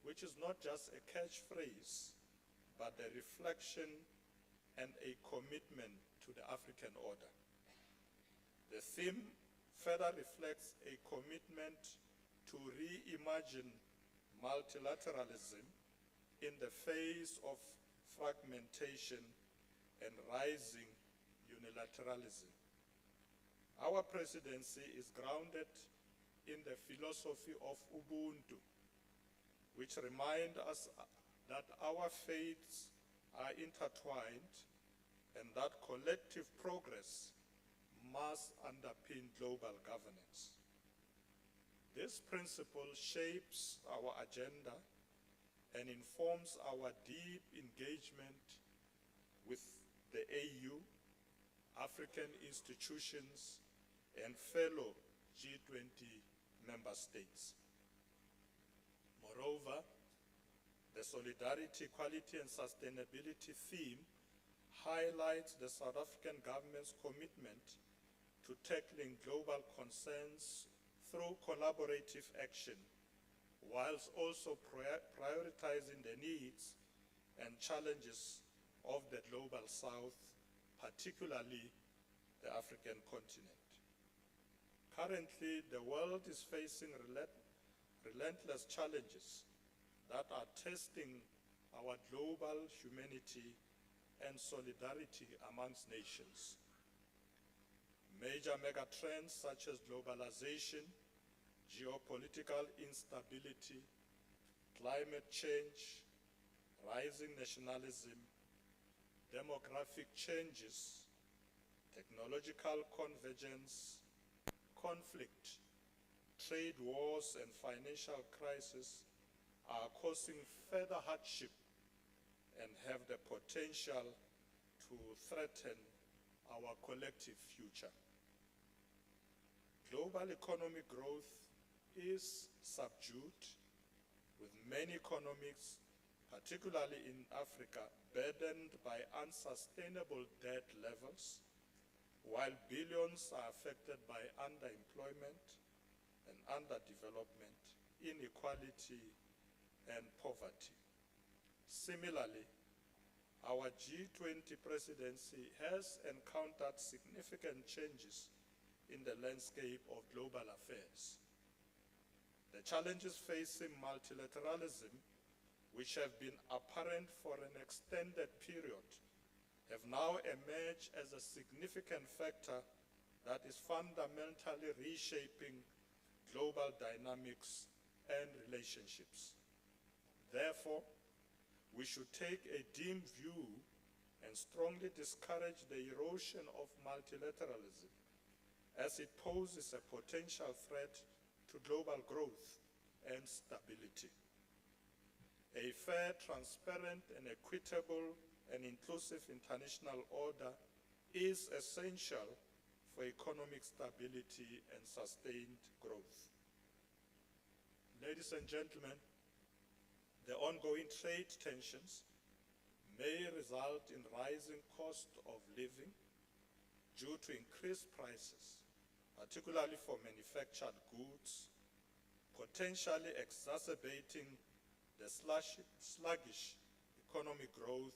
which is not just a catchphrase, but a reflection and a commitment to the African order. The theme further reflects a commitment to reimagine multilateralism in the face of fragmentation and rising unilateralism. Our presidency is grounded in the philosophy of Ubuntu, which reminds us that our faiths are intertwined and that collective progress must underpin global governance. This principle shapes our agenda and informs our deep engagement with the AU, African institutions, and fellow G20 member states. Moreover, the solidarity, equality, and sustainability theme highlights the South African government's commitment to tackling global concerns through collaborative action, whilst also prioritizing the needs and challenges of the global South, particularly the African continent. Currently, the world is facing relentless challenges that are testing our global humanity and solidarity amongst nations. Major megatrends such as globalization, geopolitical instability, climate change, rising nationalism, demographic changes, technological convergence, conflict, trade wars, and financial crisis are causing further hardship and have the potential to threaten our collective future. Global economic growth is subdued, with many economies, particularly in Africa, burdened by unsustainable debt levels, while billions are affected by underemployment and underdevelopment, inequality, and poverty. Similarly, our G20 presidency has encountered significant changes in the landscape of global affairs. The challenges facing multilateralism, which have been apparent for an extended period, have now emerged as a significant factor that is fundamentally reshaping global dynamics and relationships. Therefore, we should take a dim view and strongly discourage the erosion of multilateralism, as it poses a potential threat to global growth and stability. A fair, transparent, and equitable and inclusive international order is essential for economic stability and sustained growth. Ladies and gentlemen, the ongoing trade tensions may result in rising cost of living due to increased prices, particularly for manufactured goods, potentially exacerbating the sluggish economic growth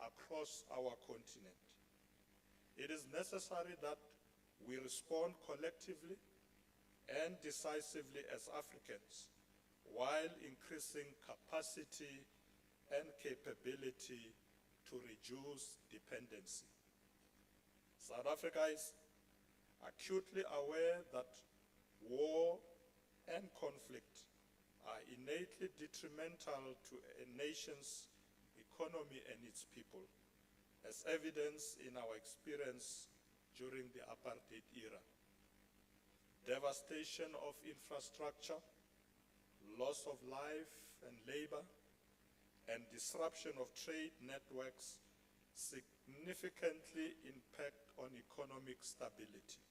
across our continent. It is necessary that we respond collectively and decisively as Africans, while increasing capacity and capability to reduce dependency. South Africa is acutely aware that war and conflict are innately detrimental to a nation's economy and its people, as evidenced in our experience during the apartheid era. Devastation of infrastructure, loss of life and labor, and disruption of trade networks significantly impact on economic stability.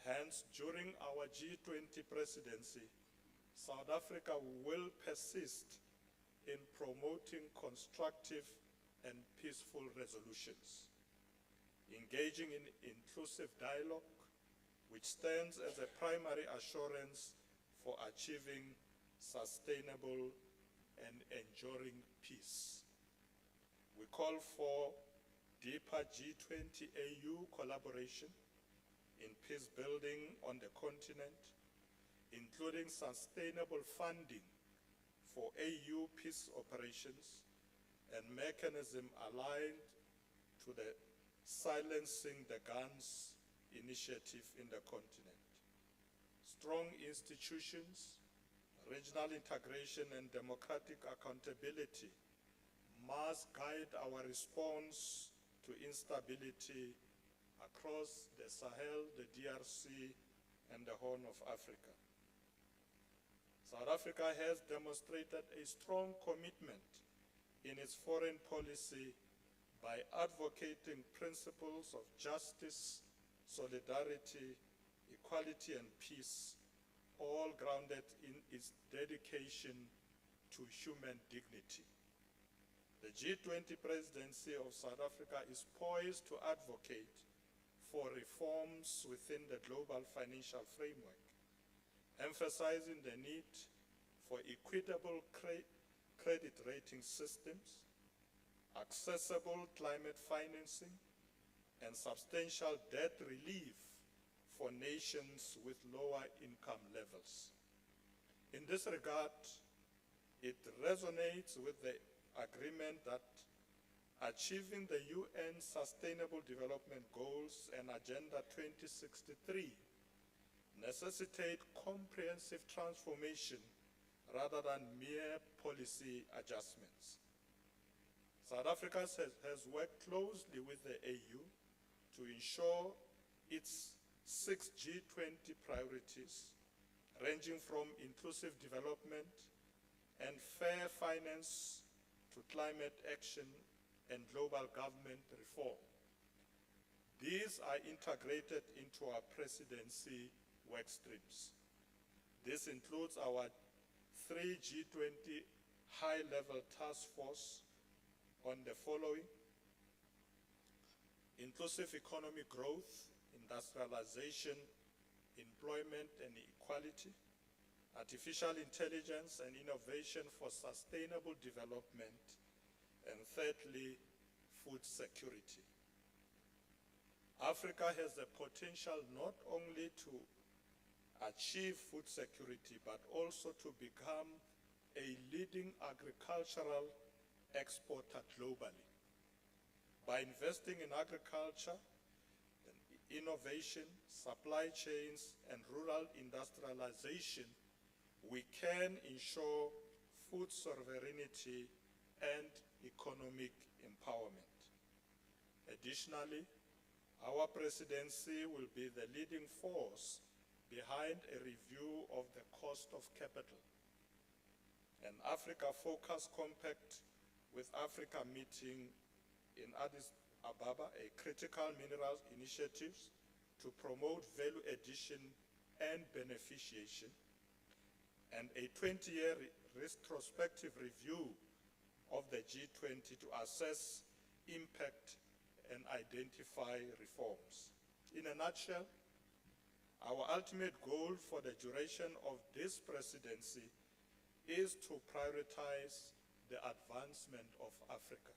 Hence, during our G20 presidency, South Africa will persist in promoting constructive and peaceful resolutions, engaging in inclusive dialogue, which stands as a primary assurance for achieving sustainable and enduring peace. We call for deeper G20 AU collaboration in peace building on the continent, including sustainable funding for AU peace operations and mechanism aligned to the Silencing the Guns initiative in the continent. Strong institutions, regional integration, and democratic accountability must guide our response to instability across the Sahel, the DRC, and the Horn of Africa. South Africa has demonstrated a strong commitment in its foreign policy by advocating principles of justice, solidarity, equality, and peace, all grounded in its dedication to human dignity. The G20 presidency of South Africa is poised to advocate for reforms within the global financial framework, emphasizing the need for equitable credit rating systems, accessible climate financing, and substantial debt relief for nations with lower income levels. In this regard, it resonates with the agreement that achieving the UN Sustainable Development Goals and Agenda 2063 necessitate comprehensive transformation rather than mere policy adjustments. South Africa has worked closely with the AU to ensure its 6 G20 priorities, ranging from inclusive development and fair finance to climate action and global government reform. These are integrated into our presidency work streams. This includes our 3 G20 high-level task force on the following: inclusive economic growth, industrialization, employment and equality, artificial intelligence and innovation for sustainable development, and thirdly, food security. Africa has the potential not only to achieve food security, but also to become a leading agricultural exporter globally. By investing in agriculture, innovation, supply chains, and rural industrialization, we can ensure food sovereignty and economic empowerment. Additionally, our presidency will be the leading force behind a review of the cost of capital. An Africa-focused compact with Africa meeting in Addis Ababa a critical minerals initiatives to promote value addition and beneficiation, and a 20-year retrospective review of the G20 to assess impact and identify reforms. In a nutshell, our ultimate goal for the duration of this presidency is to prioritize the advancement of Africa.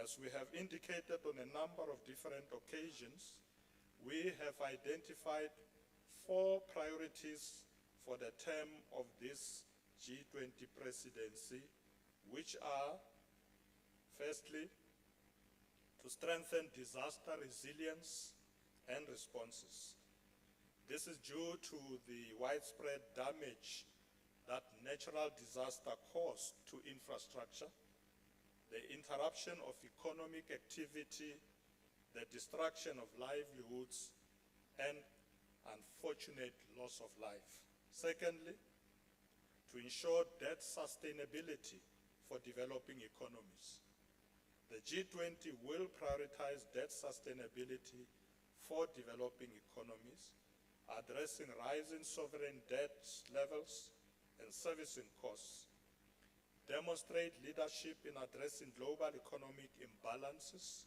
As we have indicated on a number of different occasions, we have identified 4 priorities for the term of this G20 presidency, which are, firstly, to strengthen disaster resilience and responses. This is due to the widespread damage that natural disaster caused to infrastructure, the interruption of economic activity, the destruction of livelihoods, and unfortunate loss of life. Secondly, to ensure debt sustainability for developing economies. The G20 will prioritize debt sustainability for developing economies, addressing rising sovereign debt levels and servicing costs, demonstrate leadership in addressing global economic imbalances,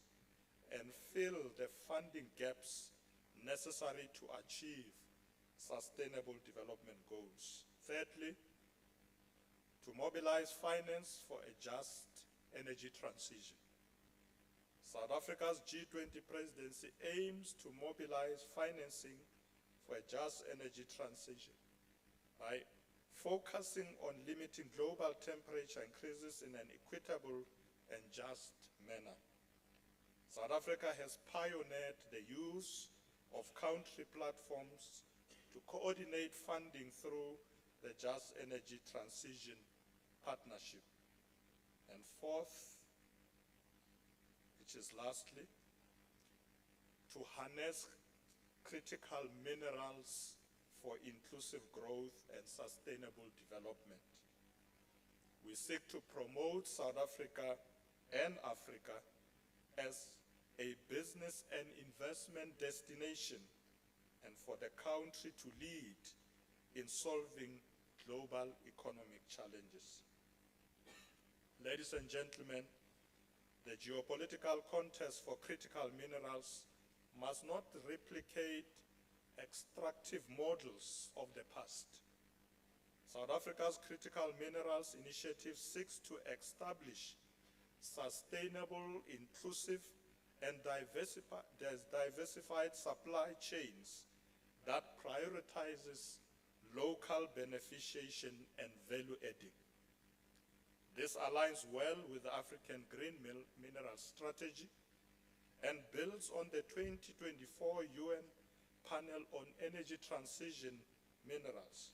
and fill the funding gaps necessary to achieve sustainable development goals. Thirdly, to mobilize finance for a just energy transition. South Africa's G20 presidency aims to mobilize financing for a just energy transition by focusing on limiting global temperature increases in an equitable and just manner. South Africa has pioneered the use of country platforms to coordinate funding through the Just Energy Transition Partnership. And fourth, which is lastly, to harness critical minerals for inclusive growth and sustainable development. We seek to promote South Africa and Africa as a business and investment destination, and for the country to lead in solving global economic challenges. Ladies and gentlemen, the geopolitical contest for critical minerals must not replicate extractive models of the past. South Africa's Critical Minerals Initiative seeks to establish sustainable, inclusive, and diversified supply chains that prioritizes local beneficiation and value adding. This aligns well with the African Green Minerals Strategy and builds on the 2024 UN Panel on Energy Transition Minerals.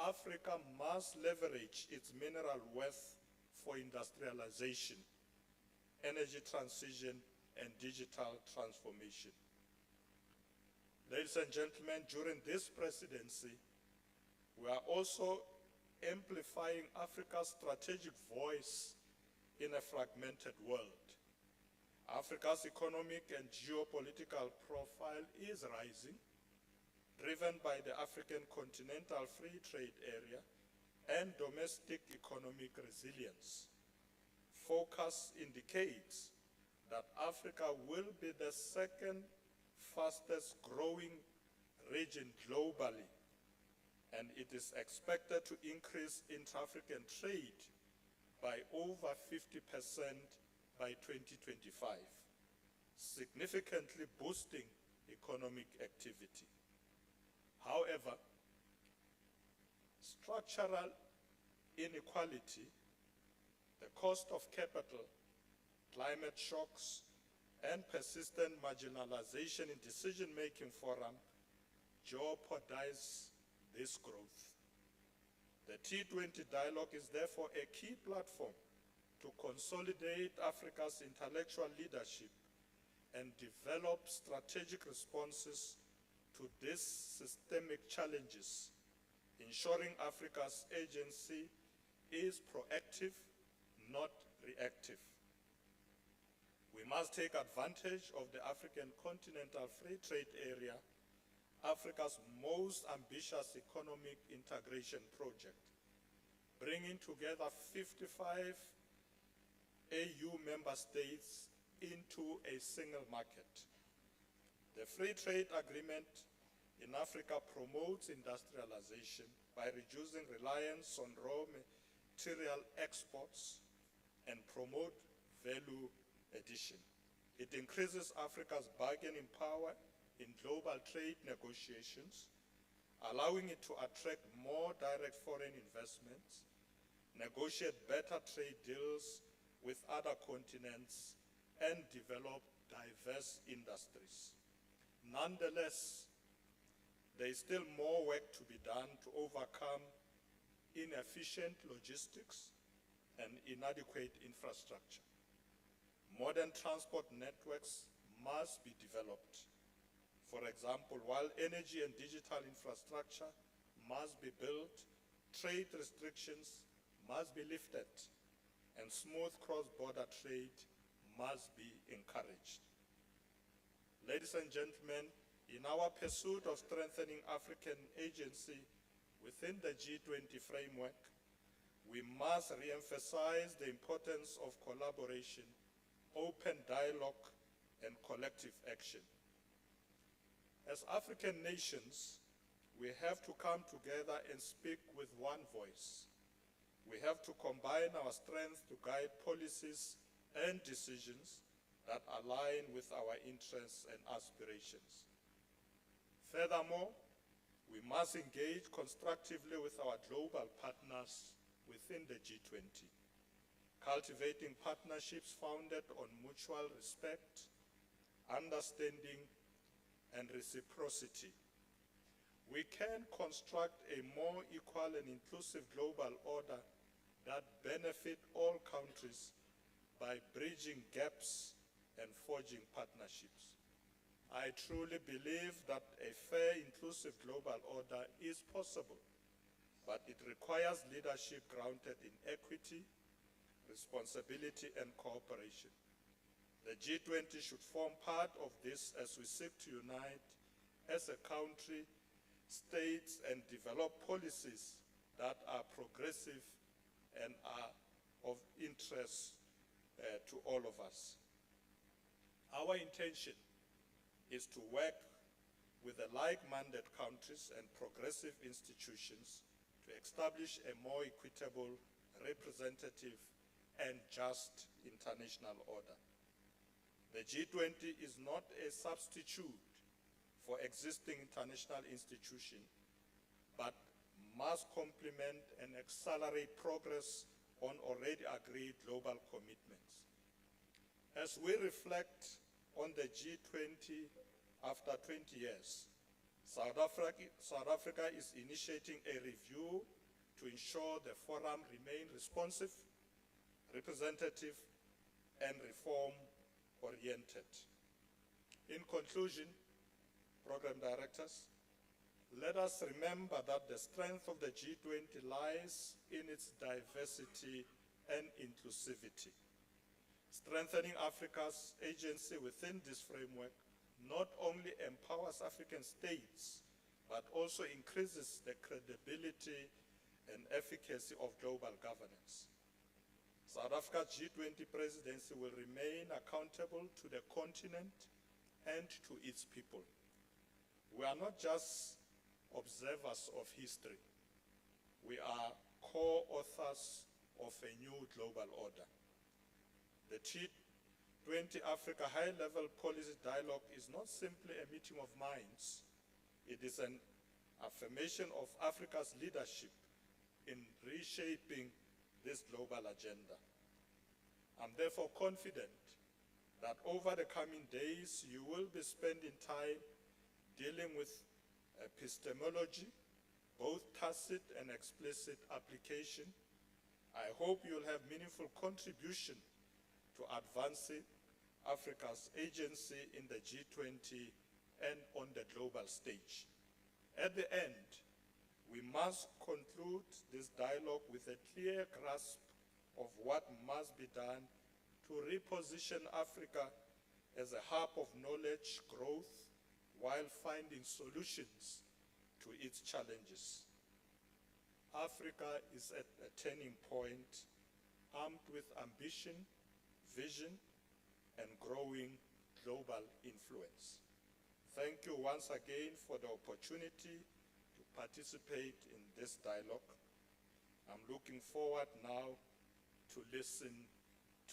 Africa must leverage its mineral wealth for industrialization, energy transition, and digital transformation. Ladies and gentlemen, during this presidency, we are also amplifying Africa's strategic voice in a fragmented world. Africa's economic and geopolitical profile is rising, driven by the African Continental Free Trade Area and domestic economic resilience. Focus indicates that Africa will be the second fastest growing region globally, and it is expected to increase intra-African trade by over 50% by 2025, significantly boosting economic activity. However, structural inequality, the cost of capital, climate shocks, and persistent marginalization in decision-making forum jeopardize this growth. The T20 dialogue is therefore a key platform to consolidate Africa's intellectual leadership and develop strategic responses to these systemic challenges, ensuring Africa's agency is proactive, not reactive. We must take advantage of the African Continental Free Trade Area, Africa's most ambitious economic integration project, bringing together 55 AU member states into a single market. The Free Trade Agreement in Africa promotes industrialization by reducing reliance on raw material exports and promote value addition. It increases Africa's bargaining power in global trade negotiations, allowing it to attract more direct foreign investments, negotiate better trade deals with other continents, and develop diverse industries. Nonetheless, there is still more work to be done to overcome inefficient logistics and inadequate infrastructure. Modern transport networks must be developed. For example, while energy and digital infrastructure must be built, trade restrictions must be lifted, and smooth cross-border trade must be encouraged. Ladies and gentlemen, in our pursuit of strengthening African agency within the G20 framework, we must re-emphasize the importance of collaboration, open dialogue, and collective action. As African nations, we have to come together and speak with one voice. We have to combine our strength to guide policies and decisions that align with our interests and aspirations. Furthermore, we must engage constructively with our global partners within the G20, cultivating partnerships founded on mutual respect, understanding, and reciprocity. We can construct a more equal and inclusive global order that benefits all countries by bridging gaps and forging partnerships. I truly believe that a fair, inclusive global order is possible, but it requires leadership grounded in equity, responsibility, and cooperation. The G20 should form part of this as we seek to unite as a country, states, and develop policies that are progressive and are of interest to all of us. Our intention is to work with the like-minded countries and progressive institutions to establish a more equitable, representative, and just international order. The G20 is not a substitute for existing international institutions, but must complement and accelerate progress on already agreed global commitments. As we reflect on the G20 after 20 years, South Africa is initiating a review to ensure the forum remain responsive, representative, and reform-oriented. In conclusion, program directors, let us remember that the strength of the G20 lies in its diversity and inclusivity. Strengthening Africa's agency within this framework not only empowers African states, but also increases the credibility and efficacy of global governance. South Africa's G20 presidency will remain accountable to the continent and to its people. We are not just observers of history. We are co-authors of a new global order. The T20 Africa High-Level Policy Dialogue is not simply a meeting of minds. It is an affirmation of Africa's leadership in reshaping this global agenda. I'm therefore confident that over the coming days, you will be spending time dealing with epistemology, both tacit and explicit application. I hope you'll have meaningful contribution to advancing Africa's agency in the G20 and on the global stage. At the end, we must conclude this dialogue with a clear grasp of what must be done to reposition Africa as a hub of knowledge growth while finding solutions to its challenges. Africa is at a turning point, armed with ambition, vision, and growing global influence. Thank you once again for the opportunity to participate in this dialogue. I'm looking forward now to listen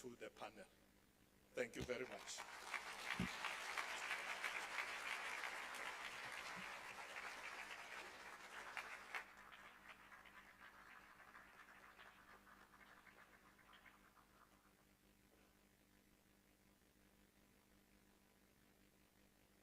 to the panel. Thank you very much.